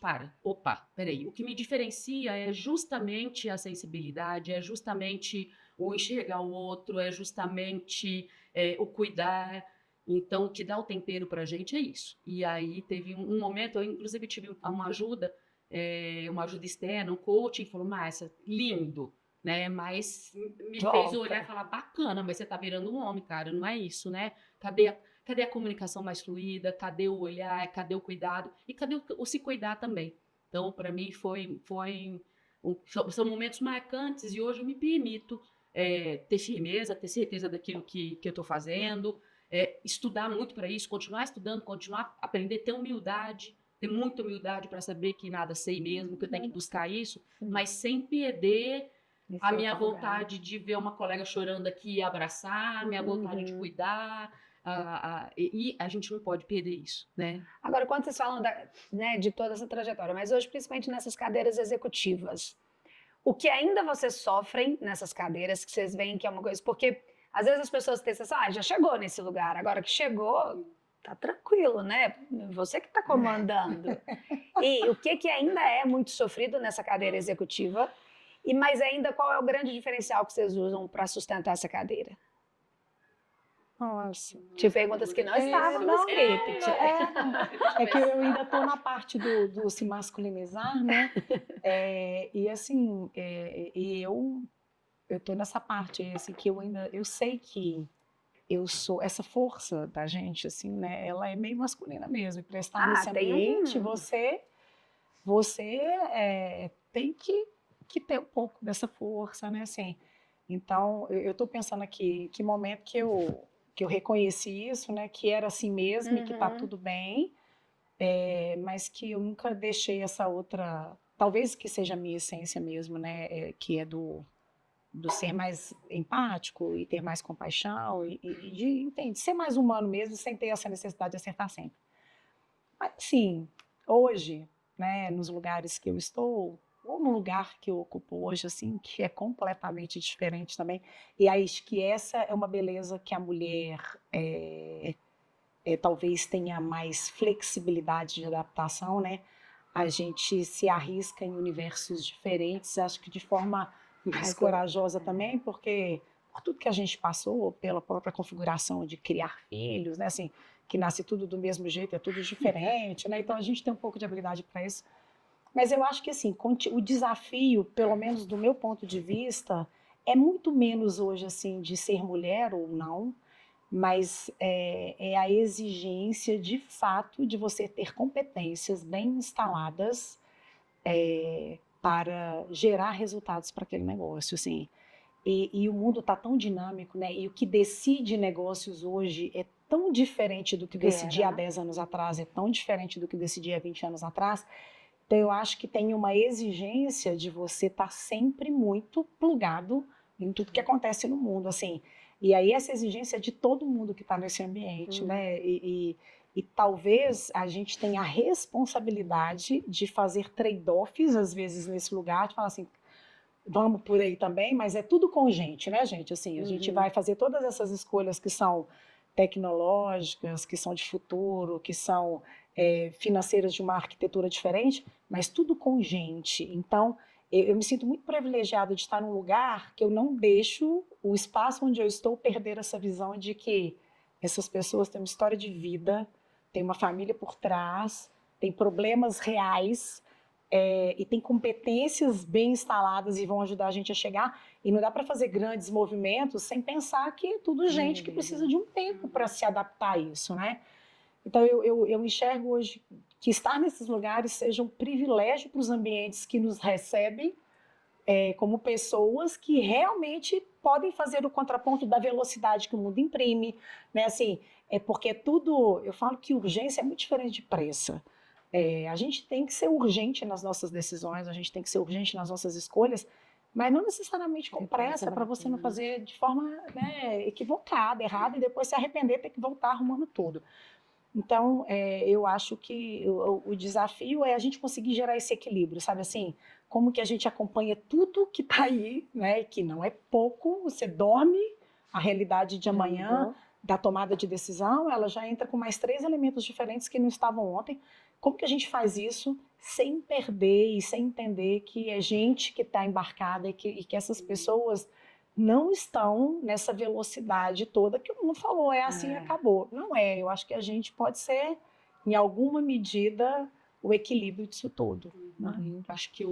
peraí. O que me diferencia é justamente a sensibilidade, é justamente o enxergar o outro, é justamente o cuidar. Então, o que dá o tempero pra gente é isso. E aí teve um momento, eu inclusive tive uma ajuda externa, um coaching, falou, Márcia, lindo. Né, mas me fez olhar e falar, bacana, mas você tá virando um homem, cara, não é isso, né? Cadê a comunicação mais fluida? Cadê o olhar? Cadê o cuidado? E cadê o se cuidar também? Então, para mim, são momentos marcantes e hoje eu me permito ter firmeza, ter certeza daquilo que eu tô fazendo, estudar muito para isso, continuar estudando, continuar a aprender, ter humildade, ter muita humildade para saber que nada sei mesmo, que eu tenho que buscar isso, mas sem perder a minha vontade de ver uma colega chorando aqui e abraçar, a minha vontade de cuidar, e a gente não pode perder isso, né? Agora, quando vocês falam de toda essa trajetória, mas hoje principalmente nessas cadeiras executivas, o que ainda vocês sofrem nessas cadeiras, que vocês veem que é uma coisa... Porque às vezes as pessoas pensam assim, já chegou nesse lugar, agora que chegou, tá tranquilo, né? Você que tá comandando. E o que ainda é muito sofrido nessa cadeira executiva... Mas ainda, qual é o grande diferencial que vocês usam para sustentar essa cadeira? Nossa. Te perguntas que não estavam no script. É que eu ainda estou na parte do se masculinizar, né? E assim, eu estou nessa parte, assim, que eu sei que eu sou, essa força da gente, assim, né? Ela é meio masculina mesmo. E para estar nesse ambiente, você... você tem que ter um pouco dessa força, né? Assim, então, eu estou pensando aqui, em que momento que eu reconheci isso, né? Que era assim mesmo e que está tudo bem, mas que eu nunca deixei essa outra, talvez que seja a minha essência mesmo, né? Que é do ser mais empático e ter mais compaixão e de, entende, ser mais humano mesmo, sem ter essa necessidade de acertar sempre. Mas, assim, hoje, né, nos lugares que eu estou, ou no lugar que eu ocupo hoje, assim, que é completamente diferente também, e acho que essa é uma beleza que a mulher talvez tenha mais flexibilidade de adaptação, né? A gente se arrisca em universos diferentes, acho que de forma mais corajosa também, porque por tudo que a gente passou, pela própria configuração de criar filhos, né? Assim, que nasce tudo do mesmo jeito, é tudo diferente, né? Então a gente tem um pouco de habilidade para isso. Mas eu acho que assim, o desafio, pelo menos do meu ponto de vista, é muito menos hoje assim de ser mulher ou não, mas é a exigência de fato de você ter competências bem instaladas para gerar resultados para aquele negócio, assim. E o mundo está tão dinâmico, né? E o que decide negócios hoje é tão diferente do que decidia há 10 anos atrás, é tão diferente do que decidia há 20 anos atrás. Então, eu acho que tem uma exigência de você estar sempre muito plugado em tudo que acontece no mundo, assim. E aí essa exigência é de todo mundo que está nesse ambiente, né? E talvez a gente tenha a responsabilidade de fazer trade-offs, às vezes, nesse lugar, de falar assim, vamos por aí também, mas é tudo com gente, né, gente? Assim, a gente vai fazer todas essas escolhas que são tecnológicas, que são de futuro, que são financeiras de uma arquitetura diferente, mas tudo com gente. Então, eu me sinto muito privilegiada de estar num lugar que eu não deixo o espaço onde eu estou perder essa visão de que essas pessoas têm uma história de vida, têm uma família por trás, têm problemas reais, e tem competências bem instaladas e vão ajudar a gente a chegar. E não dá para fazer grandes movimentos sem pensar que é tudo gente que precisa de um tempo para se adaptar a isso, né? Então, eu enxergo hoje que estar nesses lugares seja um privilégio para os ambientes que nos recebem como pessoas que realmente podem fazer o contraponto da velocidade que o mundo imprime, né? Assim, porque tudo... Eu falo que urgência é muito diferente de pressa. A gente tem que ser urgente nas nossas decisões, a gente tem que ser urgente nas nossas escolhas, mas não necessariamente com pressa, para você não fazer de forma, né, equivocada, errada, e depois se arrepender, ter que voltar arrumando tudo. Então, eu acho que o desafio é a gente conseguir gerar esse equilíbrio, sabe assim? Como que a gente acompanha tudo que está aí, né? Que não é pouco, você dorme, a realidade de amanhã, da tomada de decisão, ela já entra com mais 3 elementos diferentes que não estavam ontem. Como que a gente faz isso sem perder e sem entender que é gente que está embarcada e que essas pessoas não estão nessa velocidade toda que o mundo falou, é assim e acabou. Não é, eu acho que a gente pode ser, em alguma medida, o equilíbrio disso todo. Né? Acho que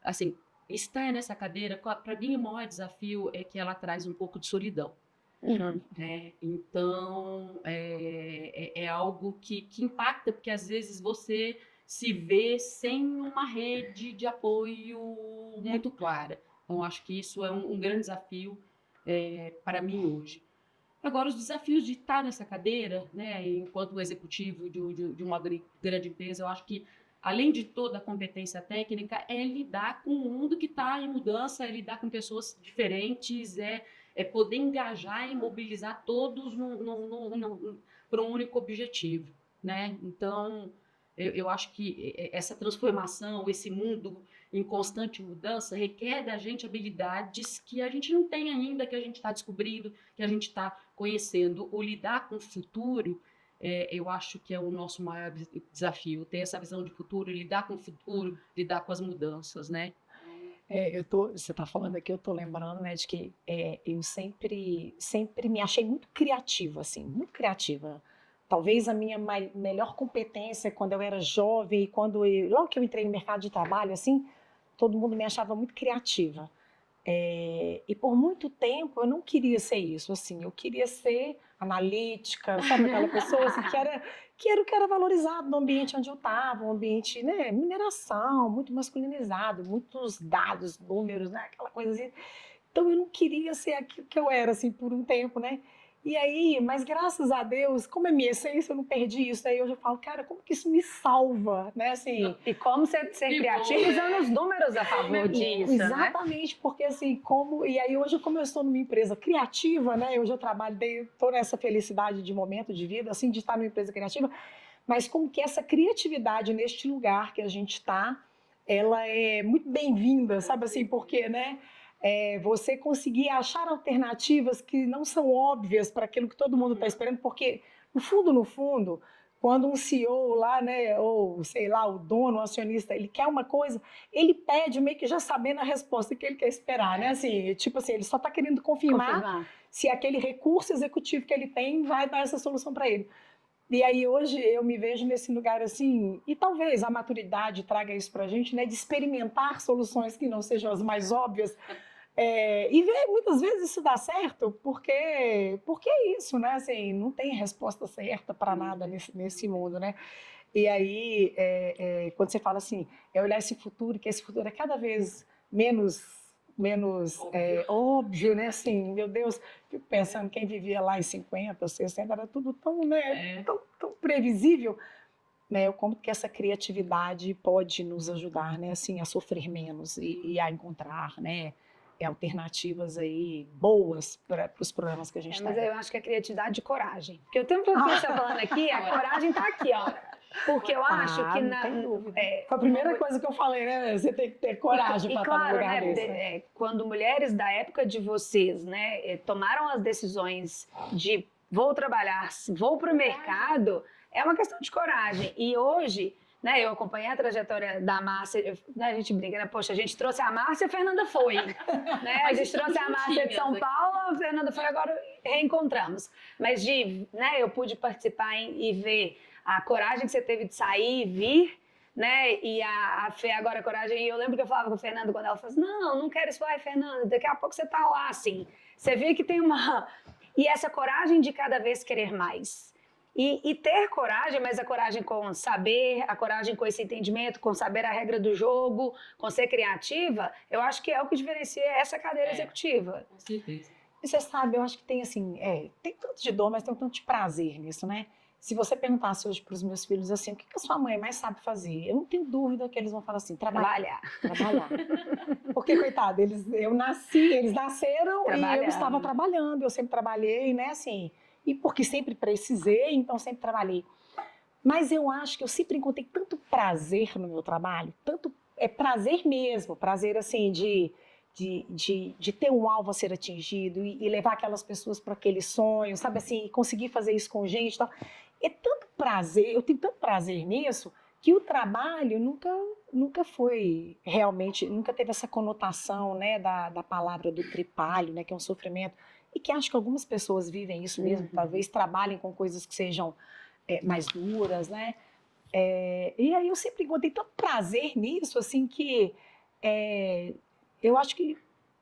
assim, estar nessa cadeira, para mim, o maior desafio é que ela traz um pouco de solidão. Né? Então, é algo que impacta, porque às vezes você se vê sem uma rede de apoio muito clara. Então, acho que isso é um grande desafio para mim hoje. Agora, os desafios de estar nessa cadeira, né, enquanto executivo de uma grande empresa, eu acho que, além de toda a competência técnica, é lidar com um mundo que está em mudança, é lidar com pessoas diferentes, é poder engajar e mobilizar todos para um único objetivo. Né? Então, eu acho que essa transformação, esse mundo em constante mudança, requer da gente habilidades que a gente não tem ainda, que a gente está descobrindo, que a gente está conhecendo. O lidar com o futuro, eu acho que é o nosso maior desafio, ter essa visão de futuro, lidar com o futuro, lidar com as mudanças, né? Você está falando aqui, eu estou lembrando, né, de que eu sempre me achei muito criativa, assim, muito criativa. Talvez a minha melhor competência quando eu era jovem e logo que eu entrei no mercado de trabalho, assim, todo mundo me achava muito criativa. E por muito tempo eu não queria ser isso, assim, eu queria ser analítica, sabe aquela pessoa assim, que era o que era valorizado no ambiente onde eu estava, um ambiente, né, mineração, muito masculinizado, muitos dados, números, né, aquela coisa assim. Então eu não queria ser aquilo que eu era assim por um tempo, né? E aí, mas graças a Deus, como é minha essência, eu não perdi isso. Aí hoje eu falo, cara, como que isso me salva, né? Assim, E como ser criativo usando os números a favor disso, exatamente, né? porque assim, como... E aí hoje, como eu estou numa empresa criativa, né? Hoje eu trabalho, estou nessa felicidade de momento de vida, assim, de estar numa empresa criativa, mas como que essa criatividade neste lugar que a gente está, ela é muito bem-vinda, sabe assim, porque, né? Você conseguir achar alternativas que não são óbvias para aquilo que todo mundo está esperando, porque, no fundo, quando um CEO lá, né, ou sei lá, o dono, o acionista, ele quer uma coisa, ele pede meio que já sabendo a resposta que ele quer esperar, né? Assim, tipo assim, ele só está querendo confirmar se aquele recurso executivo que ele tem vai dar essa solução para ele. E aí hoje eu me vejo nesse lugar assim, e talvez a maturidade traga isso para a gente, né, de experimentar soluções que não sejam as mais óbvias, e ver muitas vezes isso dá certo, porque é isso, né? Assim, não tem resposta certa para nada nesse mundo, né? E aí, quando você fala assim, é olhar esse futuro, que esse futuro é cada vez menos óbvio, né? Assim, meu Deus, fico pensando, quem vivia lá em 50, 60, era tudo tão, né, tão previsível, né? Como que essa criatividade pode nos ajudar, né? Assim, a sofrer menos e a encontrar, né, alternativas aí boas para os problemas que a gente tem. Mas eu acho que é criatividade e coragem. Porque o tempo que você está falando aqui, a coragem está aqui, ó. Porque eu acho que foi a primeira coisa que eu falei, né? Você tem que ter coragem para estar no lugar desse. Né? Quando mulheres da época de vocês, né, tomaram as decisões de vou trabalhar, vou para o mercado, é uma questão de coragem. E hoje, né, eu acompanhei a trajetória da Márcia, a gente brinca, né? Poxa, a gente trouxe a Márcia, a Fernanda foi. Né? A gente trouxe a Márcia de São Paulo, a Fernanda foi, agora reencontramos. Mas né, eu pude participar e ver a coragem que você teve de sair e vir, né? E a Fê agora a coragem. E eu lembro que eu falava com a Fernanda quando ela falou assim, não quero isso, vai, Fernanda, daqui a pouco você tá lá, assim. Você vê que tem uma... E essa coragem de cada vez querer mais. E ter coragem, mas a coragem com saber, a coragem com esse entendimento, com saber a regra do jogo, com ser criativa, eu acho que é o que diferencia essa cadeira executiva. Com certeza. E você sabe, eu acho que tem assim, tem tanto de dor, mas tem um tanto de prazer nisso, né? Se você perguntasse hoje para os meus filhos assim, o que a sua mãe mais sabe fazer? Eu não tenho dúvida que eles vão falar assim, trabalhar. Porque, coitado, eles nasceram e eu estava trabalhando, eu sempre trabalhei, né, assim, e porque sempre precisei, então sempre trabalhei. Mas eu acho que eu sempre encontrei tanto prazer no meu trabalho, tanto prazer mesmo, prazer assim de ter um alvo a ser atingido e levar aquelas pessoas para aquele sonho, sabe assim, e conseguir fazer isso com gente e tal. É tanto prazer, eu tenho tanto prazer nisso, que o trabalho nunca foi realmente, nunca teve essa conotação, né, da palavra do tripalho, né, que é um sofrimento, e que acho que algumas pessoas vivem isso mesmo, talvez trabalhem com coisas que sejam mais duras, né, e aí eu sempre encontrei tanto prazer nisso, assim, que eu acho que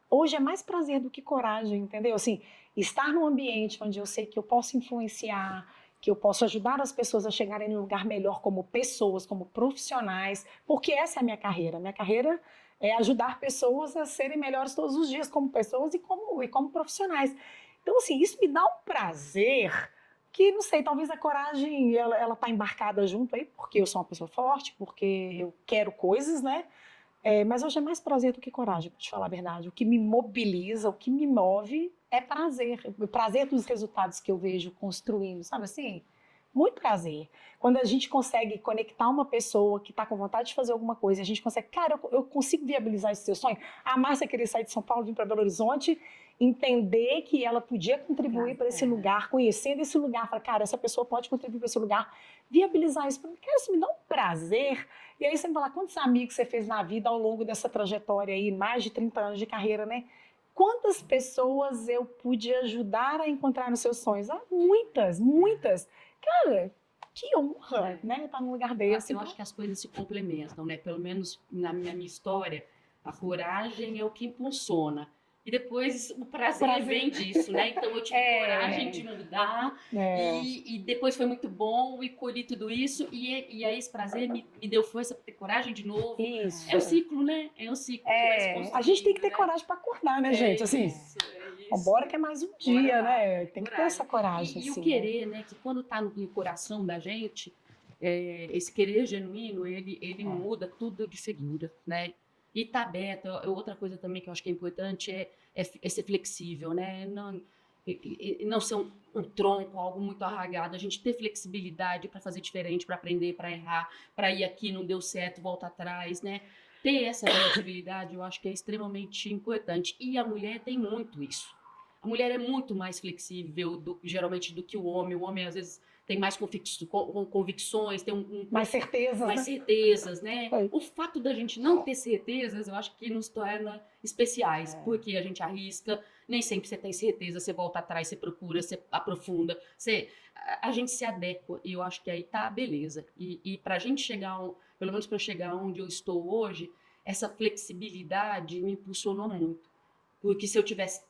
hoje é mais prazer do que coragem, entendeu? Assim, estar num ambiente onde eu sei que eu posso influenciar, que eu posso ajudar as pessoas a chegarem num lugar melhor como pessoas, como profissionais, porque essa é a minha carreira. Minha carreira é ajudar pessoas a serem melhores todos os dias como pessoas e como profissionais. Então, assim, isso me dá um prazer que, não sei, talvez a coragem, ela tá embarcada junto aí, porque eu sou uma pessoa forte, porque eu quero coisas, né? Mas hoje é mais prazer do que coragem, para te falar a verdade. O que me mobiliza, o que me move é prazer. O prazer dos resultados que eu vejo construindo, sabe assim? Muito prazer. Quando a gente consegue conectar uma pessoa que está com vontade de fazer alguma coisa, a gente consegue, cara, eu consigo viabilizar esse seu sonho. A Márcia queria sair de São Paulo, vir para Belo Horizonte, entender que ela podia contribuir para esse lugar, conhecendo esse lugar, falar, cara, essa pessoa pode contribuir para esse lugar, viabilizar isso. Cara, isso me dá um prazer. E aí você me fala, quantos amigos você fez na vida ao longo dessa trajetória aí, mais de 30 anos de carreira, né? Quantas pessoas eu pude ajudar a encontrar nos seus sonhos? Muitas, muitas. Cara, que honra, né? Estar num lugar desse. Eu acho que as coisas se complementam, né? Pelo menos na minha história, a coragem é o que impulsiona. e depois o prazer vem disso, né? Então eu tive coragem de mudar e depois foi muito bom e colhi tudo isso e aí esse prazer me deu força para ter coragem de novo. Isso. É um ciclo, né? É um ciclo. A gente tem que ter coragem para acordar, né, gente? Assim, bora que é mais um dia, né? Tem que ter essa coragem. E assim, o querer, né? Que quando tá no coração da gente, esse querer genuíno, ele muda tudo de figura, né? E tá aberto. Outra coisa também que eu acho que é importante é ser flexível, né? Não ser um tronco, algo muito arraigado. A gente ter flexibilidade para fazer diferente, para aprender, para errar, para ir aqui, não deu certo, volta atrás, né? Ter essa flexibilidade eu acho que é extremamente importante. E a mulher tem muito isso. A mulher é muito mais flexível, geralmente, do que o homem. O homem, às vezes, tem mais convicções, tem mais certezas, mais certezas, né? O fato da gente não ter certezas, eu acho que nos torna especiais, porque a gente arrisca, nem sempre você tem certeza, você volta atrás, você procura, você aprofunda, a gente se adequa, e eu acho que aí tá a beleza. E pra gente chegar, pelo menos para eu chegar onde eu estou hoje, essa flexibilidade me impulsionou muito, porque se eu tivesse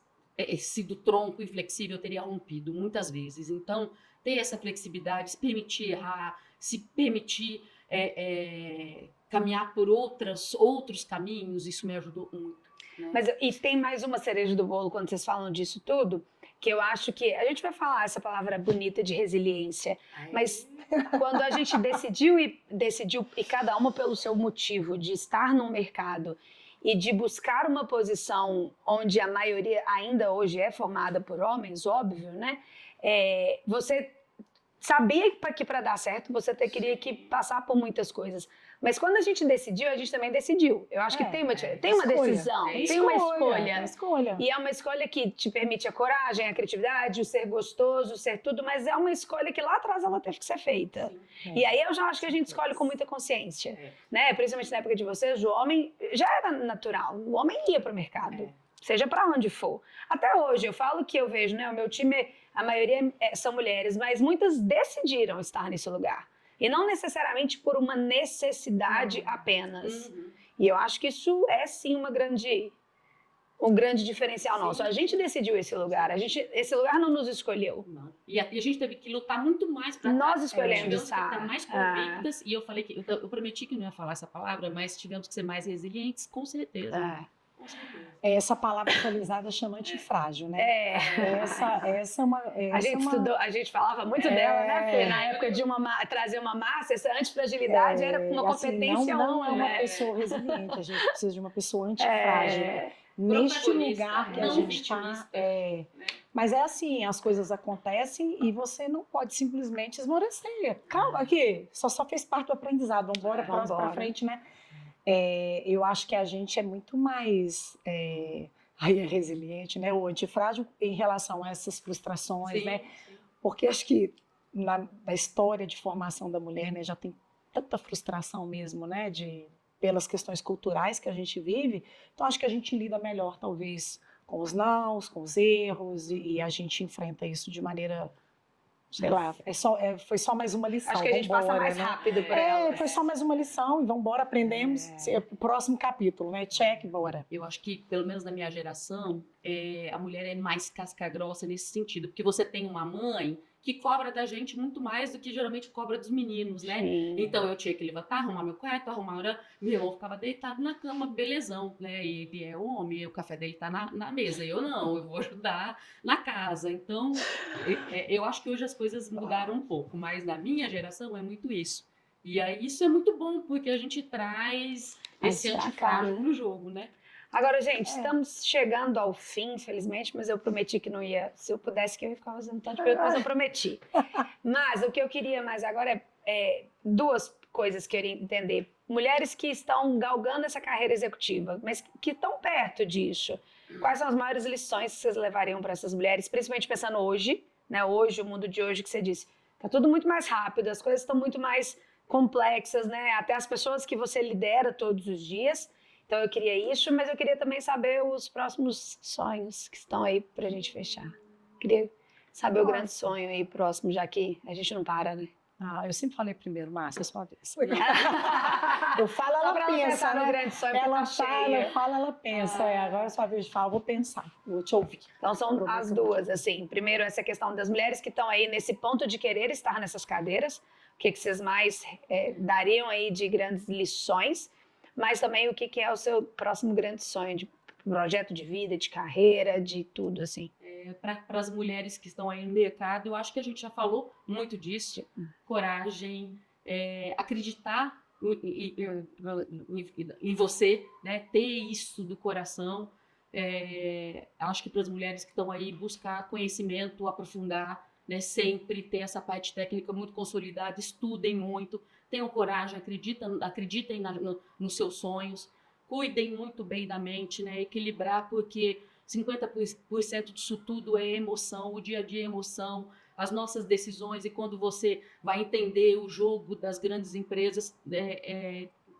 sido tronco e flexível, eu teria rompido muitas vezes. Então, ter essa flexibilidade, se permitir errar, se permitir caminhar por outros caminhos, isso me ajudou muito. Né? Mas, e tem mais uma cereja do bolo quando vocês falam disso tudo, que eu acho que a gente vai falar essa palavra bonita de resiliência, mas quando a gente decidiu e cada uma pelo seu motivo de estar no mercado e de buscar uma posição onde a maioria ainda hoje é formada por homens, óbvio, né? Você sabia que para dar certo você teria que passar por muitas coisas. Mas quando a gente decidiu, a gente também decidiu. Eu acho que tem uma decisão, tem uma escolha. E é uma escolha que te permite a coragem, a criatividade, o ser gostoso, o ser tudo, mas é uma escolha que lá atrás ela teve que ser feita. E aí eu já acho que a gente escolhe com muita consciência. Né? Principalmente na época de vocês, o homem já era natural. O homem ia para o mercado. Seja para onde for. Até hoje, eu falo que eu vejo, né? O meu time, a maioria são mulheres, mas muitas decidiram estar nesse lugar. E não necessariamente por uma necessidade apenas. E eu acho que isso é, sim, um grande diferencial nosso. A gente decidiu esse lugar. Esse lugar não nos escolheu. Não. E a gente teve que lutar muito mais para nós escolhemos estar mais convictas. E eu falei que eu prometi que não ia falar essa palavra, mas tivemos que ser mais resilientes, com certeza. Essa palavra atualizada chama antifrágil, né? Essa é uma... a gente falava muito dela, né, Fê? Na época de trazer uma massa, essa antifragilidade era uma competência não é uma pessoa resiliente, a gente precisa de uma pessoa antifrágil. Neste lugar que a gente está. Mas é assim, as coisas acontecem e você não pode simplesmente esmorecer. Calma aqui, só fez parte do aprendizado, vamos embora para frente, né? Eu acho que a gente é muito mais resiliente, né? O antifrágil em relação a essas frustrações, né? Porque acho que na história de formação da mulher, né, já tem tanta frustração mesmo, né? Pelas questões culturais que a gente vive. Então acho que a gente lida melhor, talvez, com os nãos, com os erros, e a gente enfrenta isso de maneira... Sei lá, foi só mais uma lição. Acho que a gente passa mais rápido por ela. Foi só mais uma lição e vamos embora, aprendemos. Próximo capítulo, né? Check, bora. Eu acho que, pelo menos na minha geração, a mulher é mais casca grossa nesse sentido. Porque você tem uma mãe que cobra da gente muito mais do que geralmente cobra dos meninos, né? Sim. Então eu tinha que levantar, arrumar meu quarto, meu irmão ficava deitado na cama, belezão, né? E ele é homem, o café dele tá na mesa. Eu não, eu vou ajudar na casa. Então, eu acho que hoje as coisas mudaram um pouco, mas na minha geração é muito isso. E aí isso é muito bom, porque a gente traz esse antifrágil no jogo, né? Agora, gente, estamos chegando ao fim, infelizmente, mas eu prometi que não ia. Se eu pudesse, que eu ia ficar fazendo tanto de pergunta, mas eu prometi. Mas o que eu queria mais agora é duas coisas que eu queria entender. Mulheres que estão galgando essa carreira executiva, mas que estão perto disso. Quais são as maiores lições que vocês levariam para essas mulheres, principalmente pensando hoje, né? Hoje, o mundo de hoje que você disse, está tudo muito mais rápido, as coisas estão muito mais complexas, né? Até as pessoas que você lidera todos os dias. Então eu queria isso, mas eu queria também saber os próximos sonhos que estão aí pra gente fechar. Queria saber o grande sonho aí próximo, já que a gente não para, né? Eu sempre falei primeiro, Márcia, sua vez. Eu falo, Só ela pra ela pensa, pensar no né? grande sonho, porque Ela tá cheia. fala, ela pensa. Agora é sua vez de falar, vou pensar, vou te ouvir. Então são as Provavelmente. duas, assim. Primeiro, essa questão das mulheres que estão aí nesse ponto de querer estar nessas cadeiras. O que vocês mais dariam aí de grandes lições. Mas também o que é o seu próximo grande sonho de projeto de vida, de carreira, de tudo, assim. Para as mulheres que estão aí no mercado, eu acho que a gente já falou muito disso. Coragem, acreditar em você, né? Ter isso do coração. Acho que para as mulheres que estão aí, buscar conhecimento, aprofundar, né? Sempre ter essa parte técnica muito consolidada, estudem muito, tenham coragem, acreditem nos seus sonhos, cuidem muito bem da mente, né? Equilibrar, porque 50% disso tudo é emoção, o dia a dia é emoção, as nossas decisões, e quando você vai entender o jogo das grandes empresas,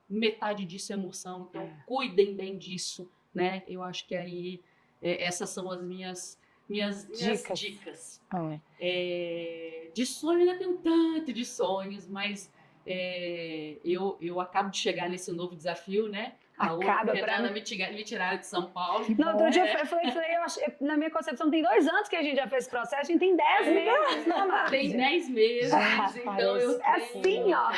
metade disso é emoção, então cuidem bem disso, né? Eu acho que aí essas são as minhas dicas. De sonho, ainda tenho tanto de sonhos, mas eu acabo de chegar nesse novo desafio, né? Acaba pra mim. Me tiraram de São Paulo. Não, outro dia eu falei, na minha concepção, tem 2 anos que a gente já fez esse processo, a gente tem 10 meses, não, Márcia? Tem 10 meses, então eu tenho, assim, ó.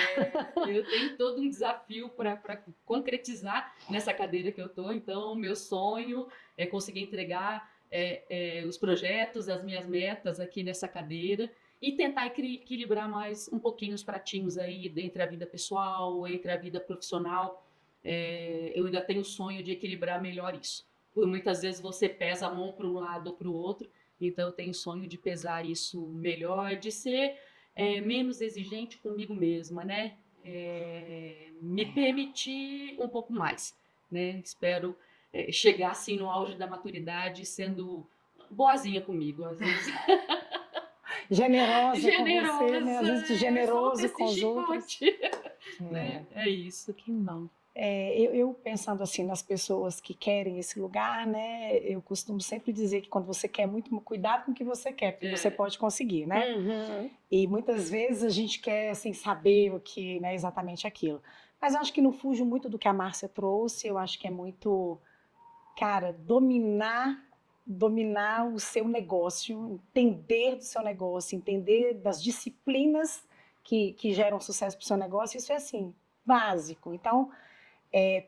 eu tenho todo um desafio para concretizar nessa cadeira que eu tô. Então, o meu sonho é conseguir entregar os projetos, as minhas metas aqui nessa cadeira e tentar equilibrar mais um pouquinho os pratinhos aí entre a vida pessoal, entre a vida profissional. Eu ainda tenho o sonho de equilibrar melhor isso. Por muitas vezes você pesa a mão para um lado ou para o outro, então eu tenho o sonho de pesar isso melhor, de ser menos exigente comigo mesma, né? Me permitir um pouco mais, né? Espero chegar assim no auge da maturidade sendo boazinha comigo, às vezes. Generosa com você, né? Às vezes generoso com os outros. É isso. Que não. Eu pensando assim nas pessoas que querem esse lugar, né? Eu costumo sempre dizer que quando você quer muito, cuidado com o que você quer, porque você pode conseguir, né? Uhum. E muitas vezes a gente quer sem saber o que, né, exatamente aquilo. Mas eu acho que não fujo muito do que a Márcia trouxe. Eu acho que é muito, cara, dominar o seu negócio, entender do seu negócio, entender das disciplinas que geram sucesso para o seu negócio. Isso é assim, básico. Então,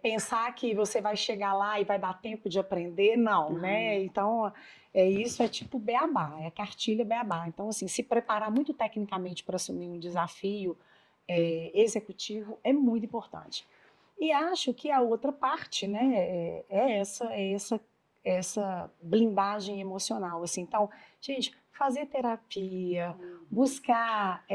pensar que você vai chegar lá e vai dar tempo de aprender, não, né? Então, isso é tipo beabá, é cartilha beabá. Então, assim, se preparar muito tecnicamente para assumir um desafio executivo é muito importante. E acho que a outra parte, né, essa blindagem emocional, assim. Então, gente, fazer terapia, buscar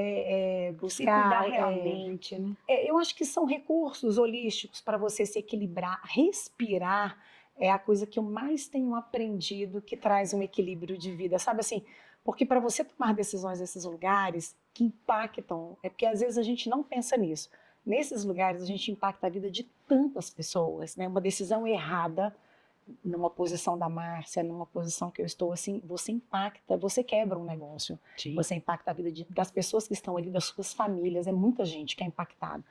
Se cuidar realmente, né? eu acho que são recursos holísticos para você se equilibrar. Respirar é a coisa que eu mais tenho aprendido que traz um equilíbrio de vida, sabe assim? Porque para você tomar decisões nesses lugares que impactam, porque às vezes a gente não pensa nisso. Nesses lugares a gente impacta a vida de tantas pessoas, né? Uma decisão errada numa posição da Márcia, numa posição que eu estou, assim, você impacta, você quebra um negócio. Sim. Você impacta a vida das pessoas que estão ali, das suas famílias, é muita gente que é impactada.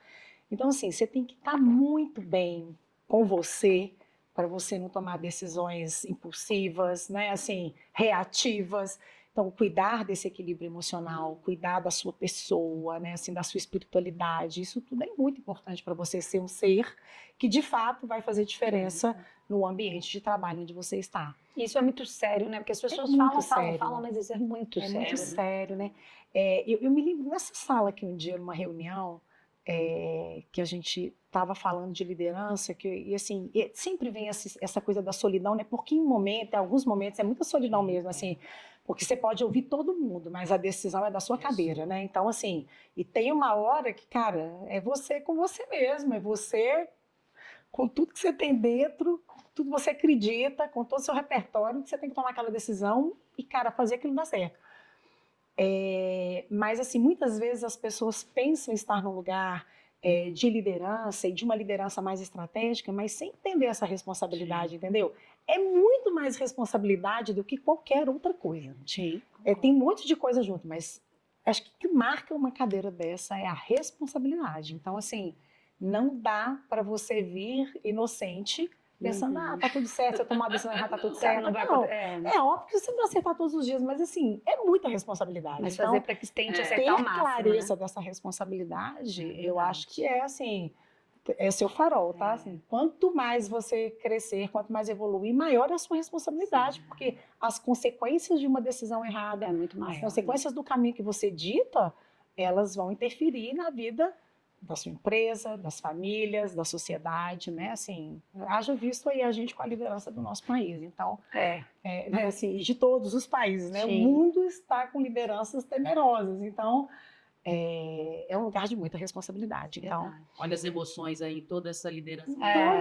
Então, assim, você tem que estar muito bem com você, para você não tomar decisões impulsivas, né, assim, reativas. Então, cuidar desse equilíbrio emocional, cuidar da sua pessoa, né, assim, da sua espiritualidade, isso tudo é muito importante para você ser um ser que, de fato, vai fazer diferença no ambiente de trabalho onde você está. Isso é muito sério, né? Porque as pessoas falam, mas isso é muito sério. É muito sério, né? Eu me lembro nessa sala aqui um dia, numa reunião, que a gente estava falando de liderança, e assim, sempre vem essa coisa da solidão, né? Porque em alguns momentos, é muita solidão mesmo, assim, porque você pode ouvir todo mundo, mas a decisão é da sua cadeira, né? Então, assim, e tem uma hora que, cara, é você com você mesmo, é você com tudo que você tem dentro, tudo que você acredita, com todo o seu repertório, que você tem que tomar aquela decisão e, cara, fazer aquilo dar certo. Mas, assim, muitas vezes as pessoas pensam em estar num lugar de liderança e de uma liderança mais estratégica, mas sem entender essa responsabilidade, entendeu? É muito mais responsabilidade do que qualquer outra coisa. Sim. Tem um monte de coisa junto, mas acho que o que marca uma cadeira dessa é a responsabilidade. Então, assim, Não dá para você vir inocente, pensando, tá tudo certo, se eu tomar a decisão errada, tá tudo certo. Não vai Não, acontecer. é óbvio que você não vai acertar todos os dias, mas assim, é muita responsabilidade. Mas então, fazer para que tente ter acertar o máximo, clareza né? dessa responsabilidade, eu verdade. acho que é assim, é seu farol, tá? Assim, quanto mais você crescer, quanto mais evoluir, maior é a sua responsabilidade, porque as consequências de uma decisão errada, É muito maior. as consequências do caminho que você dita, elas vão interferir na vida da sua empresa, das famílias, da sociedade, né? Assim, haja visto aí a gente com a liderança do nosso país. Então, né, assim, de todos os países, né? Sim. O mundo está com lideranças temerosas. Então, é um lugar de muita responsabilidade. Então, olha as emoções aí, toda essa liderança.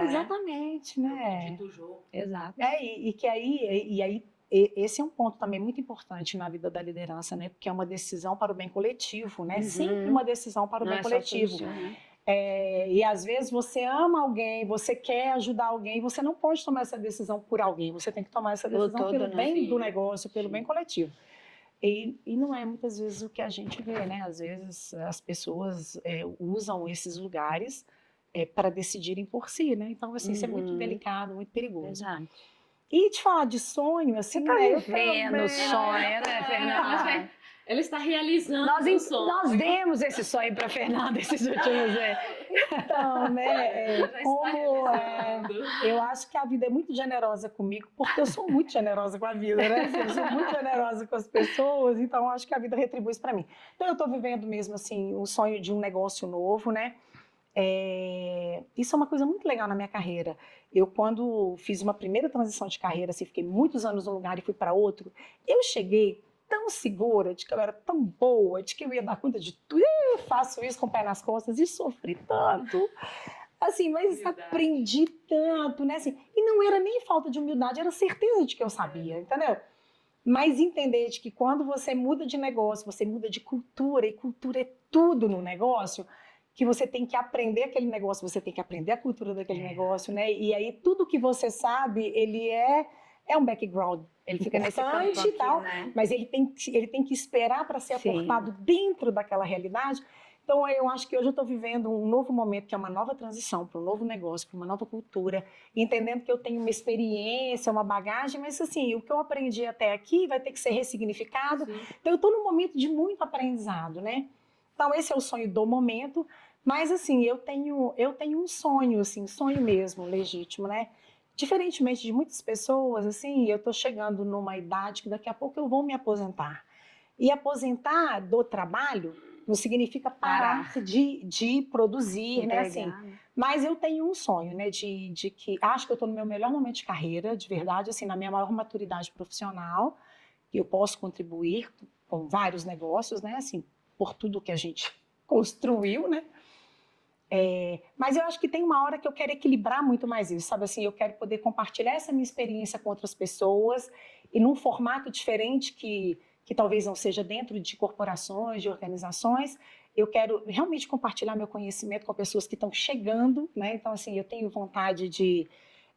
exatamente, né? Dito o jogo. Exato. E que aí esse é um ponto também muito importante na vida da liderança, né? Porque é uma decisão para o bem coletivo, né? Sempre uma decisão para o bem coletivo. E às vezes você ama alguém, você quer ajudar alguém, você não pode tomar essa decisão por alguém, você tem que tomar essa decisão pelo bem do negócio, pelo bem coletivo. E não é muitas vezes o que a gente vê, né? Às vezes as pessoas usam esses lugares para decidirem por si, né? Então, assim, isso é muito delicado, muito perigoso. Exato. E te falar de sonho, assim, Você tá né? vivendo o sonho, né, Fernanda? Ela está realizando o sonho. Nós demos esse sonho para Fernanda esses últimos Então, né? Eu acho que a vida é muito generosa comigo, porque eu sou muito generosa com a vida, né? Eu sou muito generosa com as pessoas, então eu acho que a vida retribui isso para mim. Então eu estou vivendo mesmo assim o sonho de um negócio novo, né? Isso é uma coisa muito legal na minha carreira. Eu, quando fiz uma primeira transição de carreira, assim, fiquei muitos anos num lugar e fui para outro, eu cheguei tão segura de que eu era tão boa, de que eu ia dar conta de tudo. Eu faço isso com o pé nas costas e sofri tanto. Assim, mas aprendi tanto, né? Assim, e não era nem falta de humildade, era certeza de que eu sabia, entendeu? Mas entender de que quando você muda de negócio, você muda de cultura, e cultura é tudo no negócio, que você tem que aprender aquele negócio, você tem que aprender a cultura daquele negócio, né? E aí tudo que você sabe, ele é um background. Ele fica nesse campo e tal, né? Mas ele tem que esperar para ser aportado dentro daquela realidade. Então, eu acho que hoje eu estou vivendo um novo momento, que é uma nova transição para um novo negócio, para uma nova cultura, entendendo que eu tenho uma experiência, uma bagagem, mas assim, o que eu aprendi até aqui vai ter que ser ressignificado. Sim. Então, eu estou num momento de muito aprendizado, né? Então, esse é o sonho do momento, mas assim, eu tenho um sonho, assim, sonho mesmo, legítimo, né? Diferentemente de muitas pessoas, assim, eu estou chegando numa idade que daqui a pouco eu vou me aposentar. E aposentar do trabalho não significa parar de produzir, né? Assim, mas eu tenho um sonho, né? De que acho que eu estou no meu melhor momento de carreira, de verdade, assim, na minha maior maturidade profissional, que eu posso contribuir com vários negócios, né? Assim, por tudo que a gente construiu, né? Mas eu acho que tem uma hora que eu quero equilibrar muito mais isso, sabe assim? Eu quero poder compartilhar essa minha experiência com outras pessoas e num formato diferente que talvez não seja dentro de corporações, de organizações. Eu quero realmente compartilhar meu conhecimento com pessoas que estão chegando, né? Então, assim, eu tenho vontade de...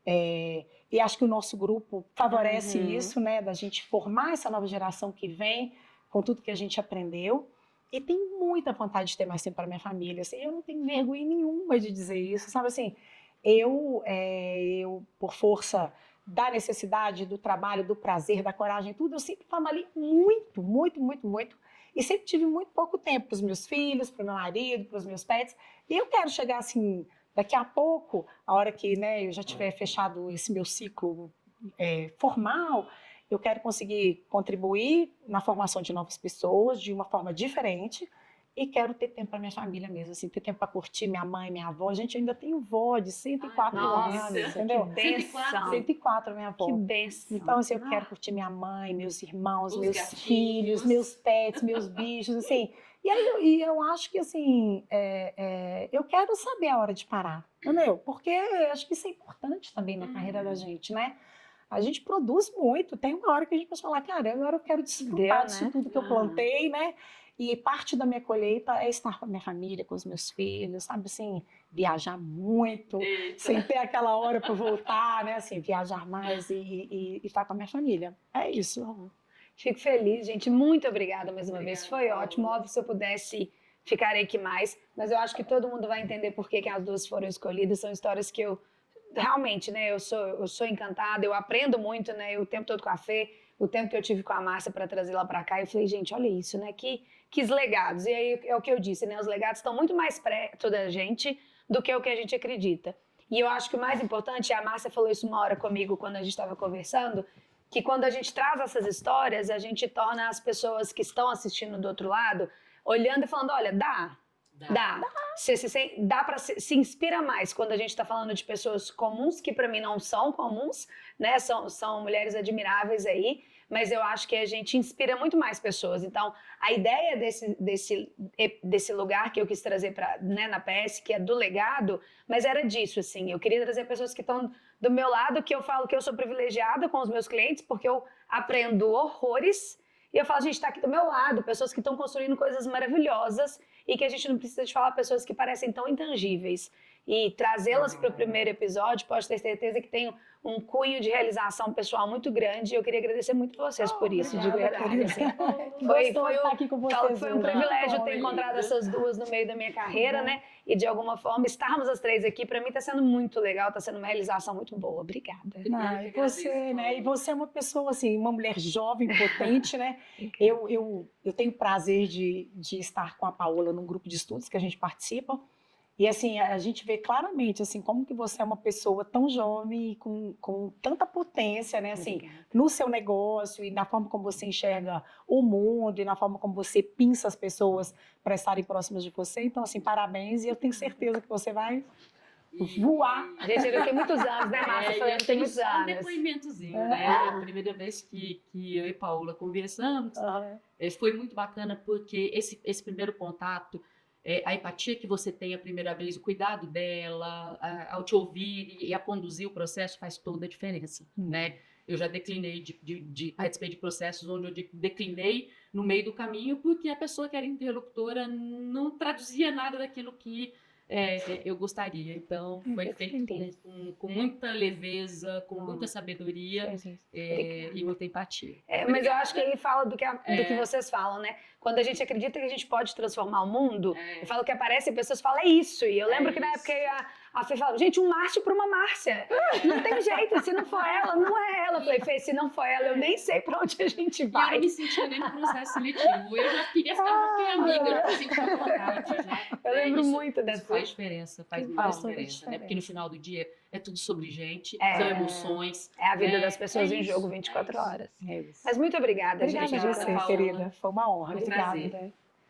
e acho que o nosso grupo favorece isso, né? Da gente formar essa nova geração que vem com tudo que a gente aprendeu. E tenho muita vontade de ter mais tempo para minha família. Assim, eu não tenho vergonha nenhuma de dizer isso, sabe assim? Eu por força da necessidade, do trabalho, do prazer, da coragem, tudo, eu sempre trabalhei muito, muito, muito, muito. E sempre tive muito pouco tempo para os meus filhos, para o meu marido, para os meus pets. E eu quero chegar assim, daqui a pouco, a hora que, né, eu já tiver fechado esse meu ciclo formal, eu quero conseguir contribuir na formação de novas pessoas de uma forma diferente e quero ter tempo para minha família mesmo, assim, ter tempo para curtir minha mãe, minha avó. A gente ainda tem vó de 104 anos, entendeu? Que benção. 104 minha avó. Que benção. Então, assim, eu quero curtir minha mãe, meus irmãos, meus filhos, meus pets, meus bichos, assim. E aí eu acho que, assim, eu quero saber a hora de parar, entendeu? Porque eu acho que isso é importante também na carreira da gente, né? A gente produz muito, tem uma hora que a gente pode falar, cara, agora eu quero desfrutar disso tudo que eu plantei, né? E parte da minha colheita é estar com a minha família, com os meus filhos, sabe assim, viajar muito, sem ter aquela hora para voltar, né? Assim, viajar mais e estar com a minha família. É isso. Fico feliz, gente. Muito obrigada mais uma vez. Foi ótimo. Óbvio, se eu pudesse ficarei aqui mais, mas eu acho que todo mundo vai entender por que as duas foram escolhidas. São histórias que eu realmente, né, eu sou encantada, eu aprendo muito, né, o tempo todo com a Fê, o tempo que eu tive com a Márcia para trazer lá para cá, eu falei, gente, olha isso, né, que legados. E aí é o que eu disse, né, os legados estão muito mais perto da gente do que o que a gente acredita. E eu acho que o mais importante, e a Márcia falou isso uma hora comigo quando a gente estava conversando, que quando a gente traz essas histórias, a gente torna as pessoas que estão assistindo do outro lado, olhando e falando, olha, dá. Dá para se inspira mais quando a gente está falando de pessoas comuns, que para mim não são comuns, né? São mulheres admiráveis aí, mas eu acho que a gente inspira muito mais pessoas. Então, a ideia desse lugar que eu quis trazer né, na PS, que é do legado, mas era disso, assim. Eu queria trazer pessoas que estão do meu lado, que eu falo que eu sou privilegiada com os meus clientes, porque eu aprendo horrores. E eu falo, gente, está aqui do meu lado, pessoas que estão construindo coisas maravilhosas e que a gente não precisa de falar pessoas que parecem tão intangíveis. E trazê-las para o primeiro episódio, pode ter certeza que tem um cunho de realização pessoal muito grande. E eu queria agradecer muito vocês por isso, de verdade. Assim. Foi um privilégio ter encontrado essas duas no meio da minha carreira, né? E de alguma forma estarmos as três aqui, para mim está sendo muito legal, está sendo uma realização muito boa. Obrigada. E você, né? E você é uma pessoa, assim, uma mulher jovem, potente, né? Eu tenho o prazer de estar com a Paola num grupo de estudos que a gente participa. E assim, a gente vê claramente assim, como que você é uma pessoa tão jovem e com tanta potência, né? Assim, no seu negócio e na forma como você enxerga o mundo e na forma como você pinça as pessoas para estarem próximas de você. Então, assim, parabéns e eu tenho certeza que você vai voar. Gente, eu tenho muitos anos, né, Márcia? Eu tenho só um depoimentozinho, né? A primeira vez que eu e Paola conversamos, foi muito bacana porque esse primeiro contato, a empatia que você tem a primeira vez, o cuidado dela, ao te ouvir e a conduzir o processo faz toda a diferença, né? Eu já declinei participei de processos onde eu declinei no meio do caminho porque a pessoa que era interlocutora não traduzia nada daquilo que eu gostaria. Então, foi feito com muita leveza, com muita sabedoria e muita empatia. Mas eu acho que ele fala do que vocês falam, né? Quando a gente acredita que a gente pode transformar o mundo, eu falo que aparecem pessoas que falam, é isso. E eu lembro que na época a Fê falava, gente, um Márcio para uma Márcia. Não tem jeito, se não for ela, não é ela. Eu falei, Fê, se não for ela, eu nem sei para onde a gente vai. Eu não me sentia nem no processo seletivo. Eu já queria ficar com minha amiga, eu não sentia vontade. Eu lembro muito dessa. Isso faz diferença, faz muita diferença, né? Porque no final do dia é tudo sobre gente, são emoções. É a vida das pessoas em jogo 24 horas. Mas muito obrigada, gente. Obrigada a você, querida. Foi uma honra. Foi um prazer.